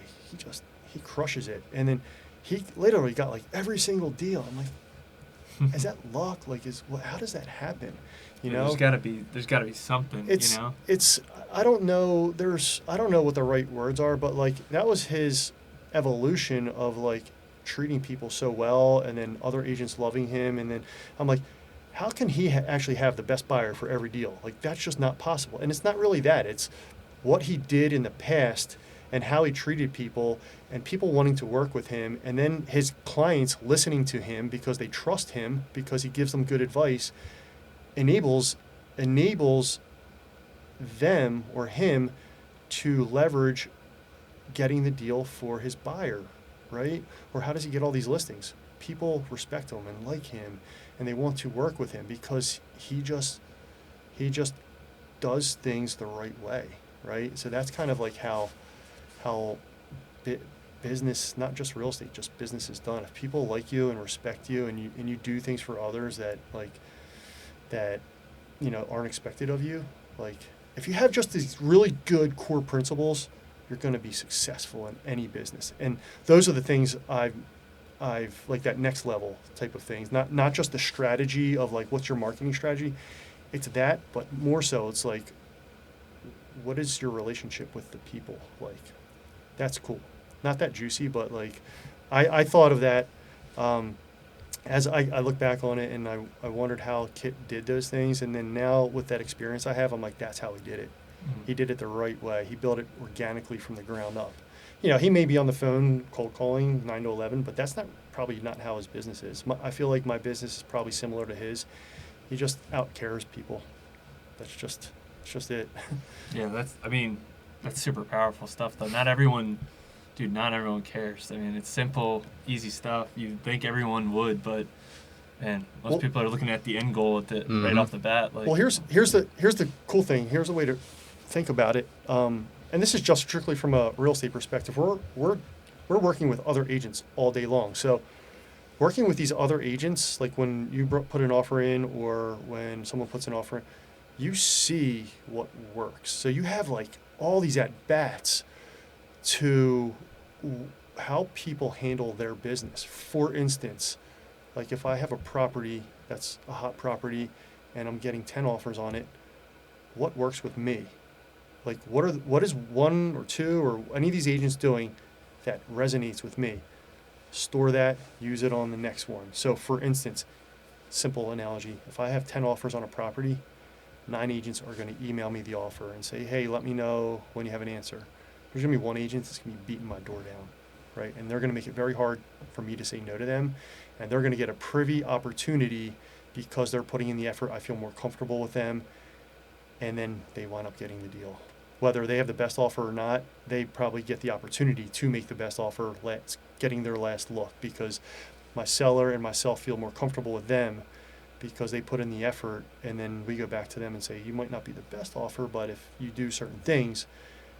[SPEAKER 1] he crushes it. And then he literally got like every single deal. I'm like, is that luck? Like, how does that happen?
[SPEAKER 2] There's gotta be something.
[SPEAKER 1] It's I don't know. I don't know what the right words are, but like, that was his evolution of like treating people so well, and then other agents loving him, and then I'm like, how can he actually have the best buyer for every deal? Like, that's just not possible. And it's not really that. It's what he did in the past and how he treated people, and people wanting to work with him, and then his clients listening to him because they trust him, because he gives them good advice, enables them or him to leverage getting the deal for his buyer, right? Or how does he get all these listings? People respect him and like him, and they want to work with him because he just does things the right way, right? So that's kind of like how business, not just real estate, just business is done. If people like you and respect you, and you do things for others that aren't expected of you, like, if you have just these really good core principles, you're going to be successful in any business. And those are the things I've like, that next level type of things, not just the strategy of like, what's your marketing strategy. It's that, but more so, it's like, what is your relationship with the people like? That's cool. Not that juicy, but like, I thought of that as I look back on it, and I wondered how Kit did those things. And then now with that experience I have, I'm like, that's how he did it. He did it the right way. He built it organically from the ground up. He may be on the phone cold calling 9 to 11, but that's probably not how his business is. I feel like my business is probably similar to his. He just out cares people. That's just it.
[SPEAKER 2] Yeah, that's super powerful stuff though. Not everyone cares. I mean, it's simple, easy stuff. You'd think everyone would, but man, most people are looking at the end goal right off the bat. Like,
[SPEAKER 1] well, here's the cool thing. Here's a way to think about it. And this is just strictly from a real estate perspective. We're working with other agents all day long. So working with these other agents, like when you put an offer in or when someone puts an offer in, you see what works. So you have like all these at-bats to how people handle their business. For instance, like if I have a property that's a hot property and I'm getting 10 offers on it, what works with me? Like what is one or two or any of these agents doing that resonates with me? Store that, use it on the next one. So for instance, simple analogy, if I have 10 offers on a property, 9 agents are going to email me the offer and say, hey, let me know when you have an answer. There's going to be one agent that's going to be beating my door down, right? And they're going to make it very hard for me to say no to them. And they're going to get a privy opportunity because they're putting in the effort. I feel more comfortable with them. And then they wind up getting the deal. Whether they have the best offer or not, they probably get the opportunity to make the best offer, getting their last look, because my seller and myself feel more comfortable with them because they put in the effort, and then we go back to them and say, you might not be the best offer, but if you do certain things,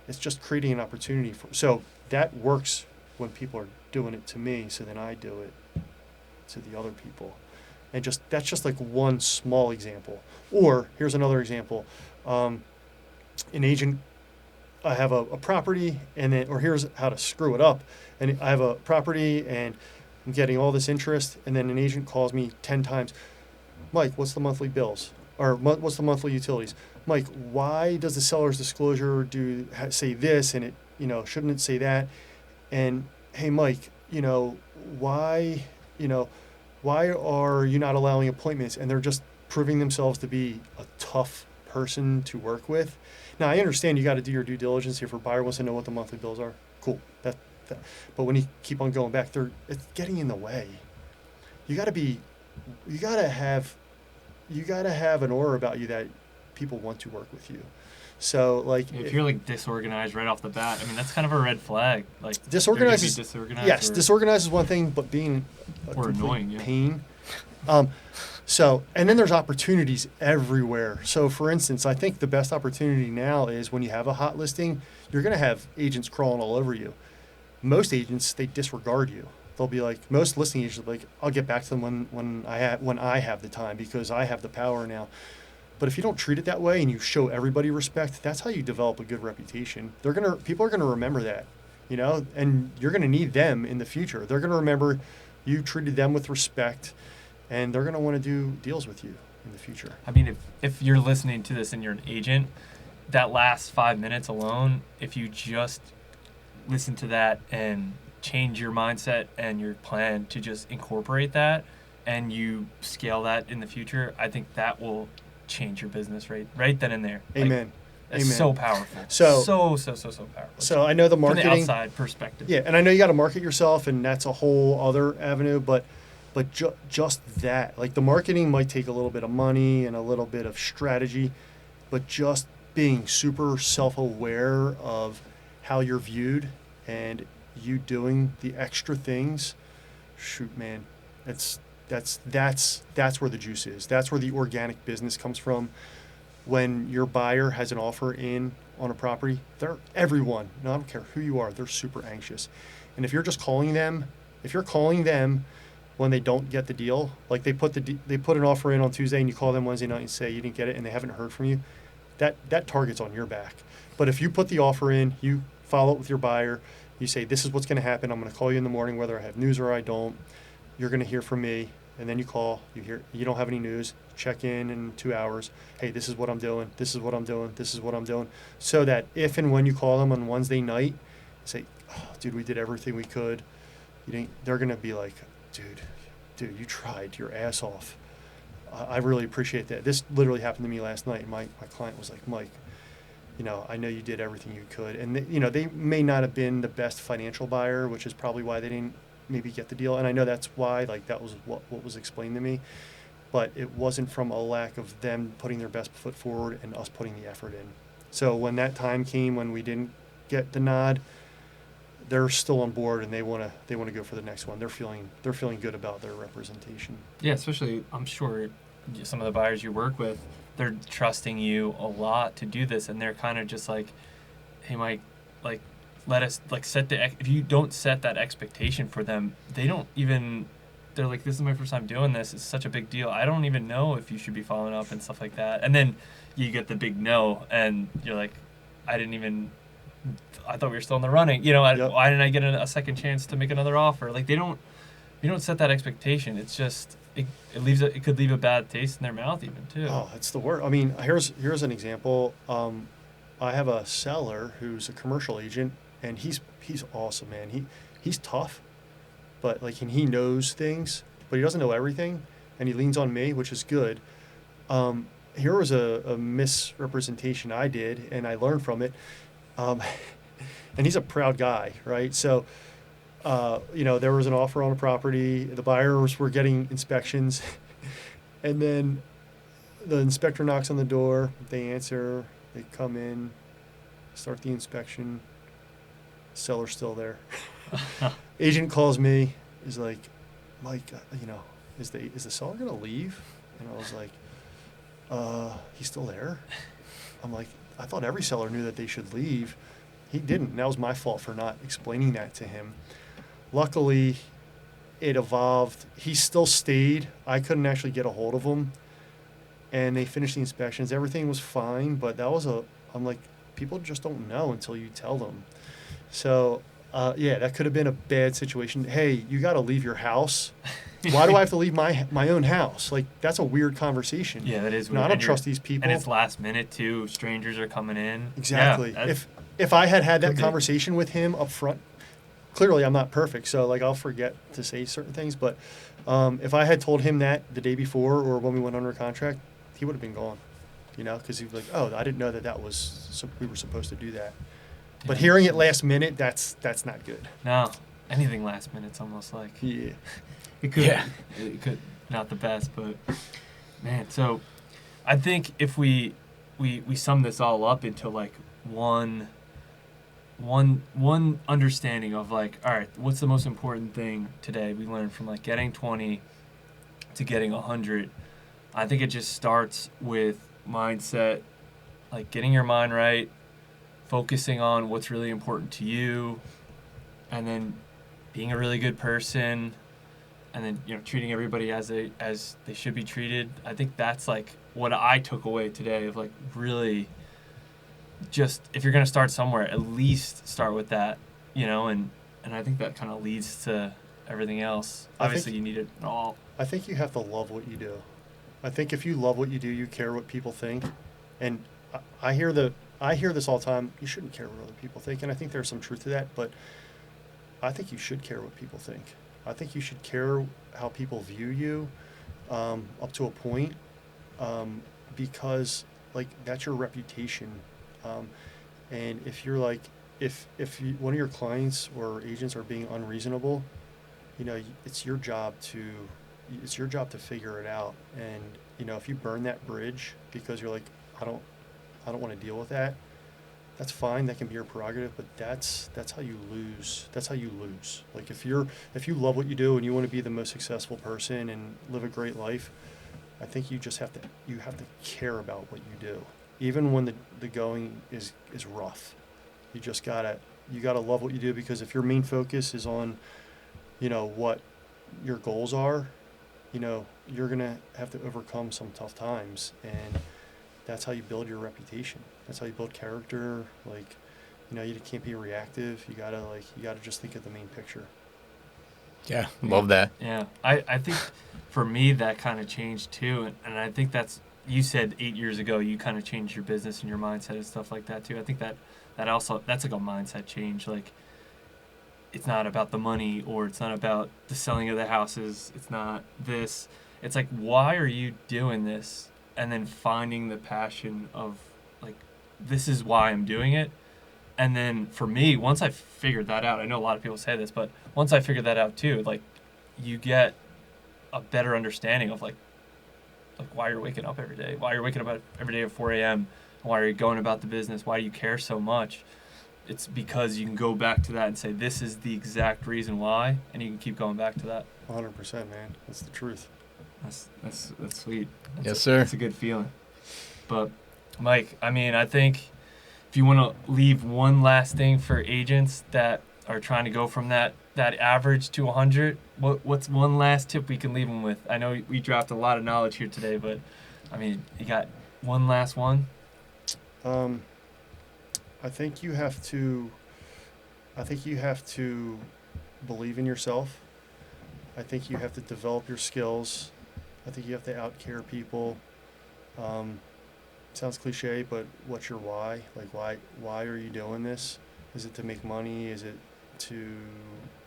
[SPEAKER 1] it's just creating an opportunity so that works when people are doing it to me, so then I do it to the other people. And that's just like one small example. Or here's another example. An agent, I have a property, or here's how to screw it up. And I have a property and I'm getting all this interest, and then an agent calls me 10 times. Mike, what's the monthly bills? Or what's the monthly utilities? Mike, why does the seller's disclosure say this and it, shouldn't it say that? And hey, Mike, why are you not allowing appointments? And they're just proving themselves to be a tough person to work with. Now, I understand you got to do your due diligence. If your buyer wants to know what the monthly bills are, cool. But when you keep on going back, it's getting in the way. You got to have an aura about you that people want to work with you. So like
[SPEAKER 2] if you're like disorganized right off the bat, I mean that's kind of a red flag. Like
[SPEAKER 1] disorganized
[SPEAKER 2] disorganized.
[SPEAKER 1] Disorganized is one thing, but being
[SPEAKER 2] or annoying,
[SPEAKER 1] pain. So and then there's opportunities everywhere. So for instance, I think the best opportunity now is when you have a hot listing, you're going to have agents crawling all over you. Most agents, they disregard you. They'll be like, most listing agents will be like, I'll get back to them when I have the time because I have the power now. But if you don't treat it that way and you show everybody respect, that's how you develop a good reputation. People are gonna remember that, and you're gonna need them in the future. They're gonna remember you treated them with respect, and they're gonna want to do deals with you in the future.
[SPEAKER 2] I mean, if you're listening to this and you're an agent, that last 5 minutes alone, if you just listen to that and change your mindset and your plan to just incorporate that and you scale that in the future, I think that will change your business right then and there.
[SPEAKER 1] Amen.
[SPEAKER 2] That's
[SPEAKER 1] Amen.
[SPEAKER 2] so powerful.
[SPEAKER 1] So
[SPEAKER 2] powerful.
[SPEAKER 1] So I know the marketing
[SPEAKER 2] from the outside perspective.
[SPEAKER 1] Yeah, and I know you got to market yourself, and that's a whole other avenue. But just that, like the marketing might take a little bit of money and a little bit of strategy, but just being super self-aware of how you're viewed and you doing the extra things, shoot, man, that's where the juice is. That's where the organic business comes from. When your buyer has an offer in on a property, I don't care who you are, they're super anxious. And if you're just calling them, when they don't get the deal, like they put an offer in on Tuesday and you call them Wednesday night and say you didn't get it and they haven't heard from you, that target's on your back. But if you put the offer in, you follow up with your buyer, you say, this is what's going to happen. I'm going to call you in the morning, whether I have news or I don't. You're going to hear from me. And then you call, you don't have any news, check in 2 hours. Hey, this is what I'm doing. This is what I'm doing. This is what I'm doing. So that if and when you call them on Wednesday night, say, oh, dude, we did everything we could. You didn't, they're going to be like, dude, you tried your ass off. I really appreciate that. This literally happened to me last night. My client was like, Mike, I know you did everything you could. And, they may not have been the best financial buyer, which is probably why they didn't maybe get the deal. And I know that's why, like, that was what was explained to me. But it wasn't from a lack of them putting their best foot forward and us putting the effort in. So when that time came when we didn't get the nod, they're still on board and they want to go for the next one. They're feeling good about their representation.
[SPEAKER 2] Yeah, especially I'm sure some of the buyers you work with, they're trusting you a lot to do this, and they're kind of just like, hey, Mike, like, let us like if you don't set that expectation for them, they don't even. They're like, this is my first time doing this. It's such a big deal. I don't even know if you should be following up and stuff like that. And then you get the big no, and you're like, I thought we were still in the running.
[SPEAKER 1] Yep.
[SPEAKER 2] Why didn't I get a second chance to make another offer? Like, you don't set that expectation. It's just, it could leave a bad taste in their mouth even too.
[SPEAKER 1] Oh, it's the worst. I mean, here's an example. I have a seller who's a commercial agent, and he's awesome, man. He's tough. But and he knows things, but he doesn't know everything, and he leans on me, which is good. Here was a misrepresentation I did, and I learned from it. And he's a proud guy, right? So, there was an offer on a property. The buyers were getting inspections, and then the inspector knocks on the door. They answer. They come in, start the inspection. Seller's still there. Agent calls me. He's like, Mike, is the seller gonna leave? And I was like, he's still there. I'm like, I thought every seller knew that they should leave. He didn't. And that was my fault for not explaining that to him. Luckily, it evolved. He still stayed. I couldn't actually get a hold of him. And they finished the inspections. Everything was fine, but I'm like, people just don't know until you tell them. So, that could have been a bad situation. Hey, you got to leave your house. Why do I have to leave my own house? Like, that's a weird conversation.
[SPEAKER 2] Yeah, that is weird.
[SPEAKER 1] I don't trust these people.
[SPEAKER 2] And it's last minute too. Strangers are coming in.
[SPEAKER 1] Exactly.
[SPEAKER 2] Yeah,
[SPEAKER 1] if I had that conversation with him up front, clearly I'm not perfect, so I'll forget to say certain things. But if I had told him that the day before or when we went under contract, he would have been gone. Because he was like, oh, I didn't know we were supposed to do that. But hearing it last minute, that's not good.
[SPEAKER 2] No, anything last minute's almost like
[SPEAKER 1] Yeah.
[SPEAKER 2] It could not the best, but man. So I think if we sum this all up into like one understanding of like, all right, what's the most important thing today we learned from like getting 20 to getting 100. I think it just starts with mindset, like getting your mind right, focusing on what's really important to you, and then being a really good person, and then treating everybody as they should be treated. I think that's like what I took away today, of like really just, if you're gonna start somewhere, at least start with that, and I think that kind of leads to everything else. Obviously, you need it all.
[SPEAKER 1] I think you have to love what you do. I think if you love what you do, you care what people think. And I hear this all the time. You shouldn't care what other people think, and I think there's some truth to that. But I think you should care what people think. I think you should care how people view you, up to a point, because like that's your reputation. And if you're like, if one of your clients or agents are being unreasonable, it's your job to figure it out. And if you burn that bridge because you're like, I don't want to deal with that, that's fine. That can be your prerogative, but that's how you lose. That's how you lose. Like if you love what you do and you want to be the most successful person and live a great life, I think you have to care about what you do, even when the going is rough. You just gotta love what you do, because if your main focus is on what your goals are, you're gonna have to overcome some tough times, and that's how you build your reputation. That's how you build character. Like, you can't be reactive. You gotta just think of the main picture.
[SPEAKER 3] Yeah, love that.
[SPEAKER 2] Yeah, I think for me that kind of changed too, and I think you said 8 years ago you kind of changed your business and your mindset and stuff like that too. I think that's like a mindset change. Like, it's not about the money, or it's not about the selling of the houses. It's not this. It's like, why are you doing this? And then finding the passion of, like, this is why I'm doing it. And then for me, once I figured that out, I know a lot of people say this, but once I figured that out too, like, you get a better understanding of, like why you're waking up every day, why you're waking up every day at 4 a.m., why are you going about the business, why do you care so much. It's because you can go back to that and say, this is the exact reason why, and you can keep going back to that.
[SPEAKER 1] 100%, man. That's the truth.
[SPEAKER 2] That's sweet.
[SPEAKER 3] Yes, sir.
[SPEAKER 2] It's a good feeling. But Mike, I mean, I think if you want to leave one last thing for agents that are trying to go from that average to 100, what's one last tip we can leave them with? I know we dropped a lot of knowledge here today, but I mean, you got one last one?
[SPEAKER 1] I think you have to believe in yourself. I think you have to develop your skills. I think you have to outcare people. Sounds cliche, but what's your why? Like, why are you doing this? Is it to make money? Is it to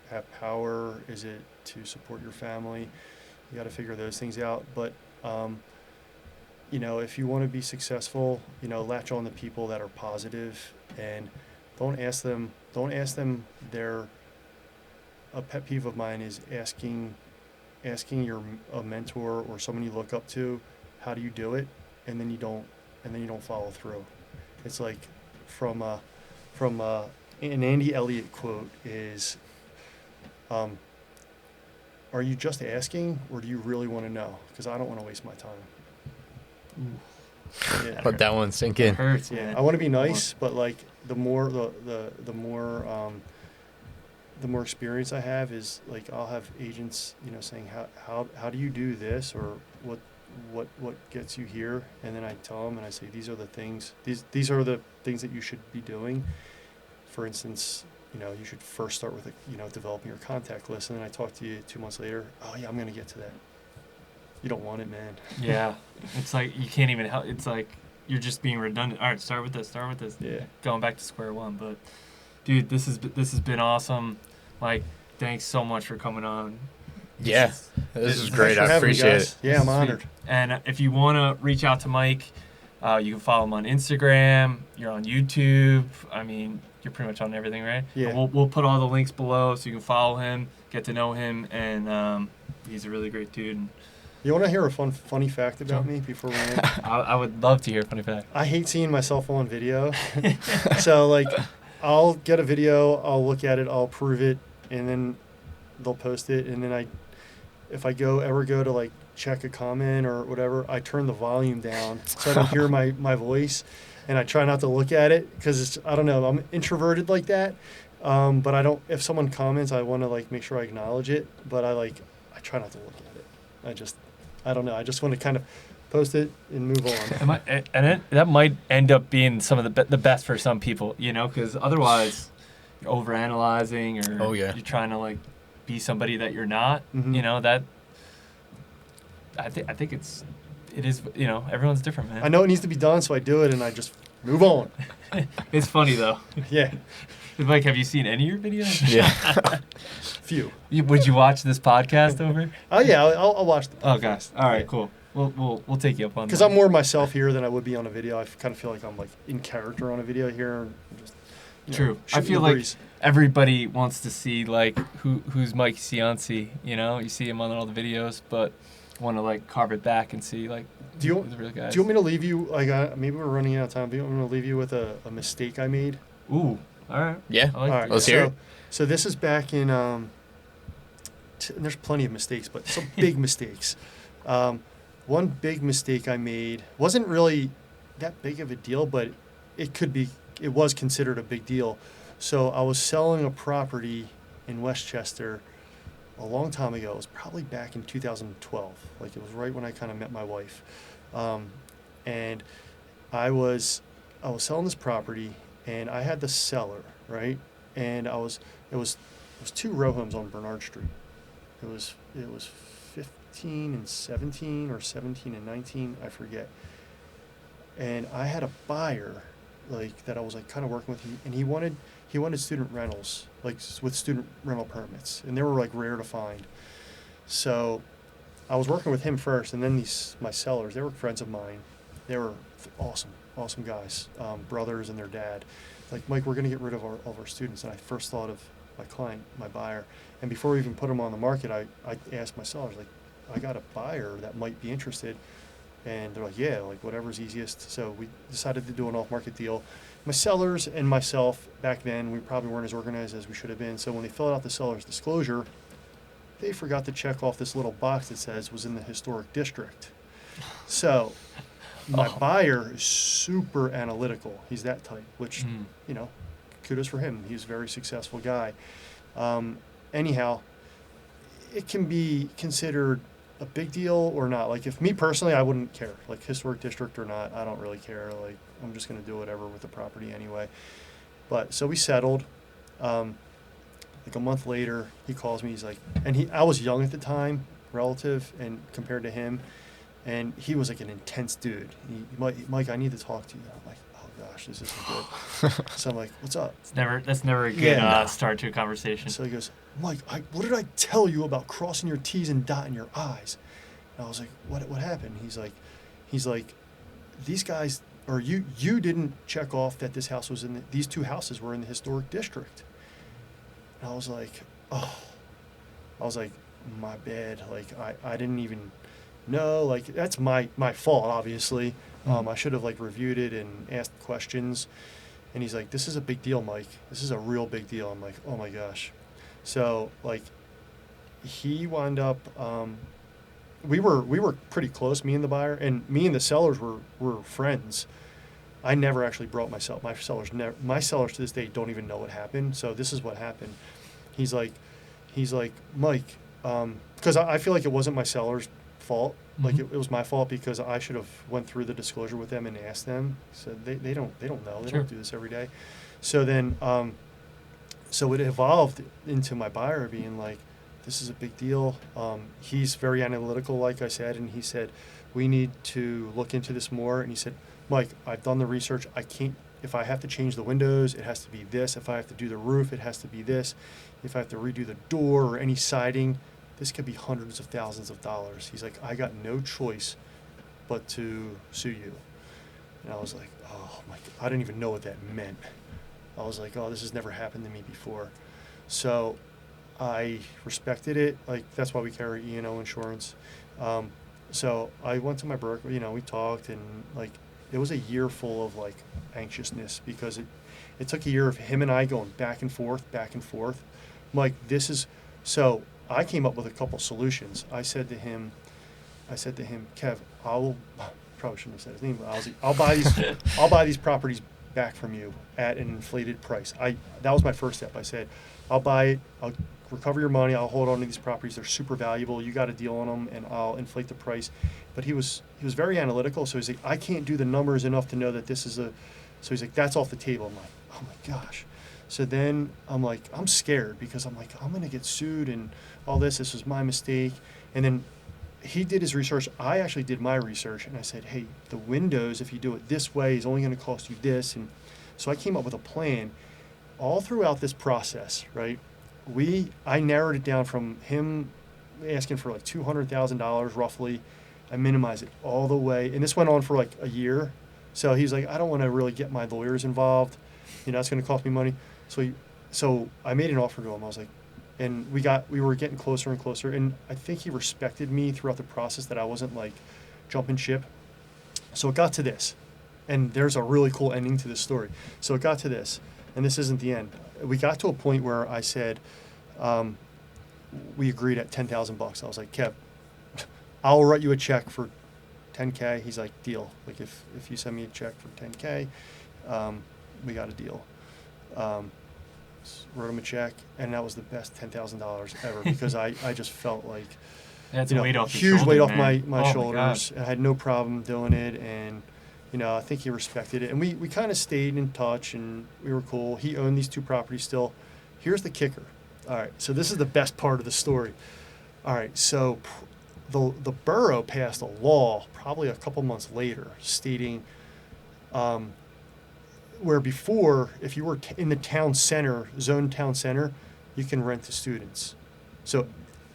[SPEAKER 1] have power? Is it to support your family? You got to figure those things out. But if you want to be successful, latch on to people that are positive, and don't ask them a pet peeve of mine is asking a mentor or someone you look up to, how do you do it? And then you don't follow through. It's like from an Andy Elliott quote is, are you just asking, or do you really want to know? Because I don't want to waste my time. Yeah.
[SPEAKER 3] Let that one sink in.
[SPEAKER 2] It hurts,
[SPEAKER 1] Yeah,
[SPEAKER 2] man.
[SPEAKER 1] I want to be nice, but like the more experience I have is like I'll have agents, saying how do you do this, or what gets you here, and then I tell them and I say these are the things that you should be doing. For instance, you should first start with developing your contact list, and then I talk to you 2 months later. Oh yeah, I'm gonna get to that. You don't want it, man.
[SPEAKER 2] Yeah. It's like you can't even help. It's like you're just being redundant. All right, start with this.
[SPEAKER 1] Yeah.
[SPEAKER 2] Going back to square one. But, dude, this has been awesome. Mike, thanks so much for coming on.
[SPEAKER 3] Yeah, this is
[SPEAKER 1] Thanks
[SPEAKER 3] great.
[SPEAKER 1] for
[SPEAKER 3] I
[SPEAKER 1] having me,
[SPEAKER 3] appreciate
[SPEAKER 1] guys.
[SPEAKER 3] it.
[SPEAKER 1] Yeah, I'm honored.
[SPEAKER 2] And if you want to reach out to Mike, you can follow him on Instagram. You're on YouTube. I mean, you're pretty much on everything, right?
[SPEAKER 1] Yeah.
[SPEAKER 2] And we'll put all the links below so you can follow him, get to know him, and he's a really great dude. And
[SPEAKER 1] You want to hear a funny fact about
[SPEAKER 2] Sure.
[SPEAKER 1] me before we end?
[SPEAKER 2] I would love to hear a funny fact.
[SPEAKER 1] I hate seeing myself on video. So, like, I'll get a video, I'll look at it, I'll approve it, and then they'll post it. And then if I ever go to, like, check a comment or whatever, I turn the volume down so I don't hear my voice. And I try not to look at it because I don't know, I'm introverted like that. But if someone comments, I want to, like, make sure I acknowledge it. But I try not to look at it. I don't know. I just want to kind of post it and move on.
[SPEAKER 2] That might end up being some of the best for some people, because otherwise you're overanalyzing, or
[SPEAKER 3] you're
[SPEAKER 2] trying to, like, be somebody that you're not.
[SPEAKER 1] Mhm.
[SPEAKER 2] That I think it is. Everyone's different, man.
[SPEAKER 1] I know it needs to be done, so I do it and I just move on.
[SPEAKER 2] It's funny though.
[SPEAKER 1] Yeah,
[SPEAKER 2] Mike, have you seen any of your videos?
[SPEAKER 3] Yeah.
[SPEAKER 1] few.
[SPEAKER 2] Would you watch this podcast over?
[SPEAKER 1] Oh yeah, I'll watch the
[SPEAKER 2] Oh,
[SPEAKER 1] podcast.
[SPEAKER 2] gosh. All right,
[SPEAKER 1] Yeah.
[SPEAKER 2] cool. We'll take you up on that.
[SPEAKER 1] Because I'm more myself here than I would be on a video. I kind of feel like I'm like in character on a video here. And just,
[SPEAKER 2] True. I
[SPEAKER 1] shooting
[SPEAKER 2] feel
[SPEAKER 1] the
[SPEAKER 2] like
[SPEAKER 1] breeze.
[SPEAKER 2] everybody wants to see, like, who's Mike Ciunci. You see him on all the videos, but want to, like, carve it back and see, like,
[SPEAKER 1] Do you-
[SPEAKER 2] who's the real guys.
[SPEAKER 1] Do you want me to leave you, like, maybe we're running out of time. Do you want me to leave you with a mistake I made?
[SPEAKER 2] Ooh. All right.
[SPEAKER 3] Yeah.
[SPEAKER 2] I like
[SPEAKER 1] All right.
[SPEAKER 3] Let's hear it.
[SPEAKER 1] So this is back in, there's plenty of mistakes, but some big mistakes. One big mistake I made wasn't really that big of a deal, but it was considered a big deal. So I was selling a property in Westchester a long time ago. It was probably back in 2012. Like, it was right when I kind of met my wife. And I was selling this property, and I had the seller, right? And it was 2 row homes on Bernard Street. It was 15 and 17 or 17 and 19, I forget. And I had a buyer, like, that I was, like, kind of working with, and he wanted student rentals, like with student rental permits, and they were like rare to find. So I was working with him first, and then my sellers, they were friends of mine. They were awesome guys, brothers and their dad. Like, Mike, we're going to get rid of all of our students. And I first thought of my client, my buyer. And before we even put them on the market, I asked my sellers, like, I got a buyer that might be interested. And they're like, yeah, like whatever's easiest. So we decided to do an off-market deal. My sellers and myself, back then, we probably weren't as organized as we should have been. So when they filled out the seller's disclosure, they forgot to check off this little box that says was in the historic district. So my buyer is super analytical. He's that type, which, you know, kudos for him. He's a very successful guy. Anyhow, it can be considered a big deal or not. Like, if me personally, I wouldn't care. Like, historic district or not, I don't really care. Like, I'm just going to do whatever with the property anyway. But so we settled. Like a month later, he calls me. He's like, I was young at the time, relative, and compared to him, and he was like an intense dude. Mike, I need to talk to you. I'm like, oh gosh, this isn't good. So I'm like, what's up?
[SPEAKER 2] That's never a good
[SPEAKER 1] Yeah.
[SPEAKER 2] start to a conversation.
[SPEAKER 1] So he goes, Mike, what did I tell you about crossing your T's and dotting your I's? And I was like, what happened? He's like, these guys, or you didn't check off that this house was these two houses were in the historic district. And I was like, my bad. Like, I didn't even know. Like, that's my fault, obviously. I should have, like, reviewed it and asked questions. And he's like, this is a big deal, Mike. This is a real big deal. I'm like, oh, my gosh. So, like, he wound up, we were pretty close, me and the buyer. And me and the sellers were friends. I never actually brought my sellers to this day don't even know what happened. So this is what happened. He's like, Mike, because I feel like it wasn't my seller's fault. Like, it was my fault because I should have went through the disclosure with them and asked them. So they don't know. They
[SPEAKER 2] Sure.
[SPEAKER 1] don't do this every day. So then, so it evolved into my buyer being like, this is a big deal. He's very analytical, like I said, and he said, we need to look into this more. And he said, Mike, I've done the research. I can't, if I have to change the windows, it has to be this. If I have to do the roof, it has to be this. If I have to redo the door or any siding, this could be hundreds of thousands of dollars. He's like, I got no choice but to sue you. And I was like, oh my God, I didn't even know what that meant. I was like, oh, this has never happened to me before. So I respected it. Like, that's why we carry E&O insurance. So I went to my broker, you know, we talked, and like, it was a year full of like anxiousness because it took a year of him and I going back and forth. Like, so I came up with a couple solutions. I said to him, Kev, probably shouldn't have said his name, but I was like, I'll buy these properties back from you at an inflated price. That was my first step. I said, I'll buy it, I'll recover your money, I'll hold on to these properties, they're super valuable, you got a deal on them, and I'll inflate the price. But he was very analytical, so he's like, I can't do the numbers enough to know that this is so he's like, that's off the table. I'm like, oh my gosh. So then I'm like, I'm scared because I'm like, I'm gonna get sued and all this was my mistake. And then he did his research, I actually did my research, and I said, hey, the windows, if you do it this way, is only gonna cost you this. And so I came up with a plan. All throughout this process, right, I narrowed it down from him asking for like $200,000 roughly. I minimized it all the way, and this went on for like a year. So he's like, I don't want to really get my lawyers involved. You know, it's going to cost me money. So I made an offer to him. I was like, and we were getting closer and closer, and I think he respected me throughout the process, that I wasn't like jumping ship. So it got to this, and there's a really cool ending to this story. So it got to this, and this isn't the end. We got to a point where I said, we agreed at $10,000. I was like, Kev, I'll write you a check for $10K. He's like, deal. Like, if you send me a check for $10K, we got a deal. Wrote him a check, and that was the best $10,000 ever because I just felt like,
[SPEAKER 2] That's a weight off your
[SPEAKER 1] huge
[SPEAKER 2] shoulder,
[SPEAKER 1] weight off
[SPEAKER 2] man.
[SPEAKER 1] my
[SPEAKER 2] Oh
[SPEAKER 1] shoulders. I had no problem doing it, and I think he respected it. And we kind of stayed in touch, and we were cool. He owned these two properties still. Here's the kicker. All right, so this is the best part of the story. All right, so the borough passed a law probably a couple months later stating where before, if you were in the town center, zone town center, you can rent to students. So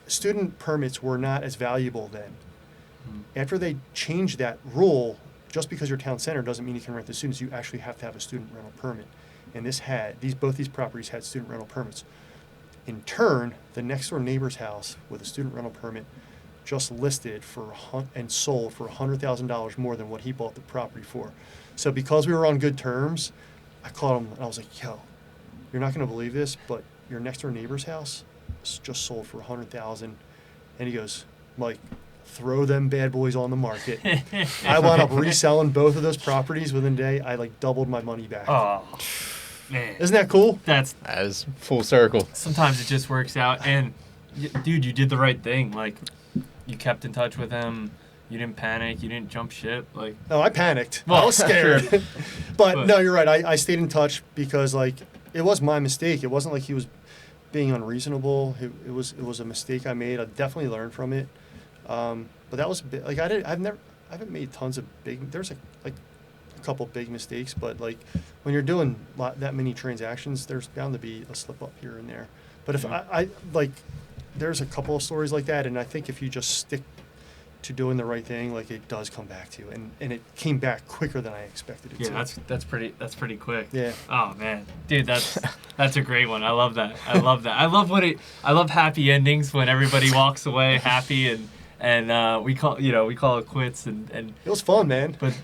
[SPEAKER 1] student permits were not as valuable then. After they changed that rule, just because you're town center doesn't mean you can rent to students. You actually have to have a student rental permit. And both these properties had student rental permits. In turn, the next door neighbor's house with a student rental permit just listed and sold for $100,000 more than what he bought the property for. So because we were on good terms, I called him and I was like, "Yo, you're not going to believe this, but your next door neighbor's house just sold for $100,000." And he goes, "Mike, throw them bad boys on the market." I wound up reselling both of those properties within a day. I like doubled my money back.
[SPEAKER 2] Oh, man.
[SPEAKER 1] Isn't that cool?
[SPEAKER 3] That is full circle.
[SPEAKER 2] Sometimes it just works out. And, dude, you did the right thing. Like, you kept in touch with him. You didn't panic. You didn't jump ship. Like,
[SPEAKER 1] No, I panicked.
[SPEAKER 2] Well,
[SPEAKER 1] I was scared. but
[SPEAKER 2] But-
[SPEAKER 1] no, you're right. I stayed in touch because like it was my mistake. It wasn't like he was being unreasonable. It was a mistake I made. I definitely learned from it. But that was a bit like I haven't made tons of big. There's like a couple big mistakes, but like when you're doing that many transactions, there's bound to be a slip up here and there. But if I like, there's a couple of stories like that, and I think if you just stick to doing the right thing, like it does come back to you, and it came back quicker than I expected it to.
[SPEAKER 2] yeah, that's pretty quick.
[SPEAKER 1] Yeah.
[SPEAKER 2] Oh man, dude, that's a great one. I love that. I love happy endings when everybody walks away happy and we call it quits and
[SPEAKER 1] It was fun, man.
[SPEAKER 2] but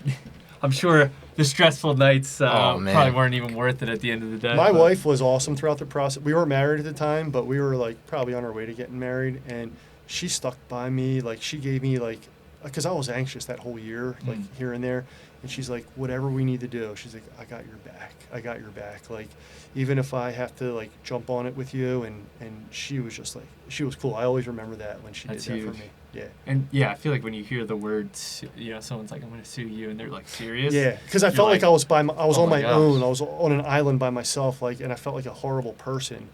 [SPEAKER 2] I'm sure the stressful nights
[SPEAKER 3] Oh, man.
[SPEAKER 2] probably weren't even worth it at the end of the day.
[SPEAKER 1] My
[SPEAKER 2] but-
[SPEAKER 1] wife was awesome throughout the process. We weren't married at the time, but we were like probably on our way to getting married, and she stuck by me. Like she gave me like, because I was anxious that whole year, like here and there, and she's like, whatever we need to do. She's like, I got your back. I got your back. Like, even if I have to like jump on it with you, and she was just like, she was cool. I always remember that when she
[SPEAKER 2] That's
[SPEAKER 1] did that
[SPEAKER 2] huge.
[SPEAKER 1] for me. Yeah.
[SPEAKER 2] And yeah, I feel like when you hear the words, someone's like, "I'm going to sue you," and they're like serious.
[SPEAKER 1] Yeah, because I
[SPEAKER 2] You're
[SPEAKER 1] felt like I was
[SPEAKER 2] "Oh
[SPEAKER 1] on
[SPEAKER 2] my
[SPEAKER 1] my
[SPEAKER 2] gosh."
[SPEAKER 1] own. I was on an island by myself, like, and I felt like a horrible person.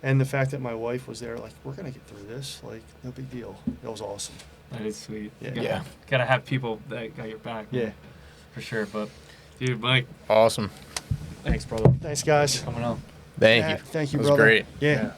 [SPEAKER 1] And the fact that my wife was there, like, we're gonna get through this, like, no big deal. That was awesome.
[SPEAKER 2] That is sweet.
[SPEAKER 1] Yeah.
[SPEAKER 2] You
[SPEAKER 3] Yeah.
[SPEAKER 2] Gotta have people that got your back.
[SPEAKER 1] Yeah.
[SPEAKER 2] For sure. But, dude, Mike,
[SPEAKER 3] Awesome.
[SPEAKER 2] thanks, brother.
[SPEAKER 1] Thanks, guys.
[SPEAKER 2] Coming on.
[SPEAKER 3] Thank you.
[SPEAKER 1] Thank you,
[SPEAKER 3] That was
[SPEAKER 1] brother.
[SPEAKER 3] great.
[SPEAKER 1] Yeah.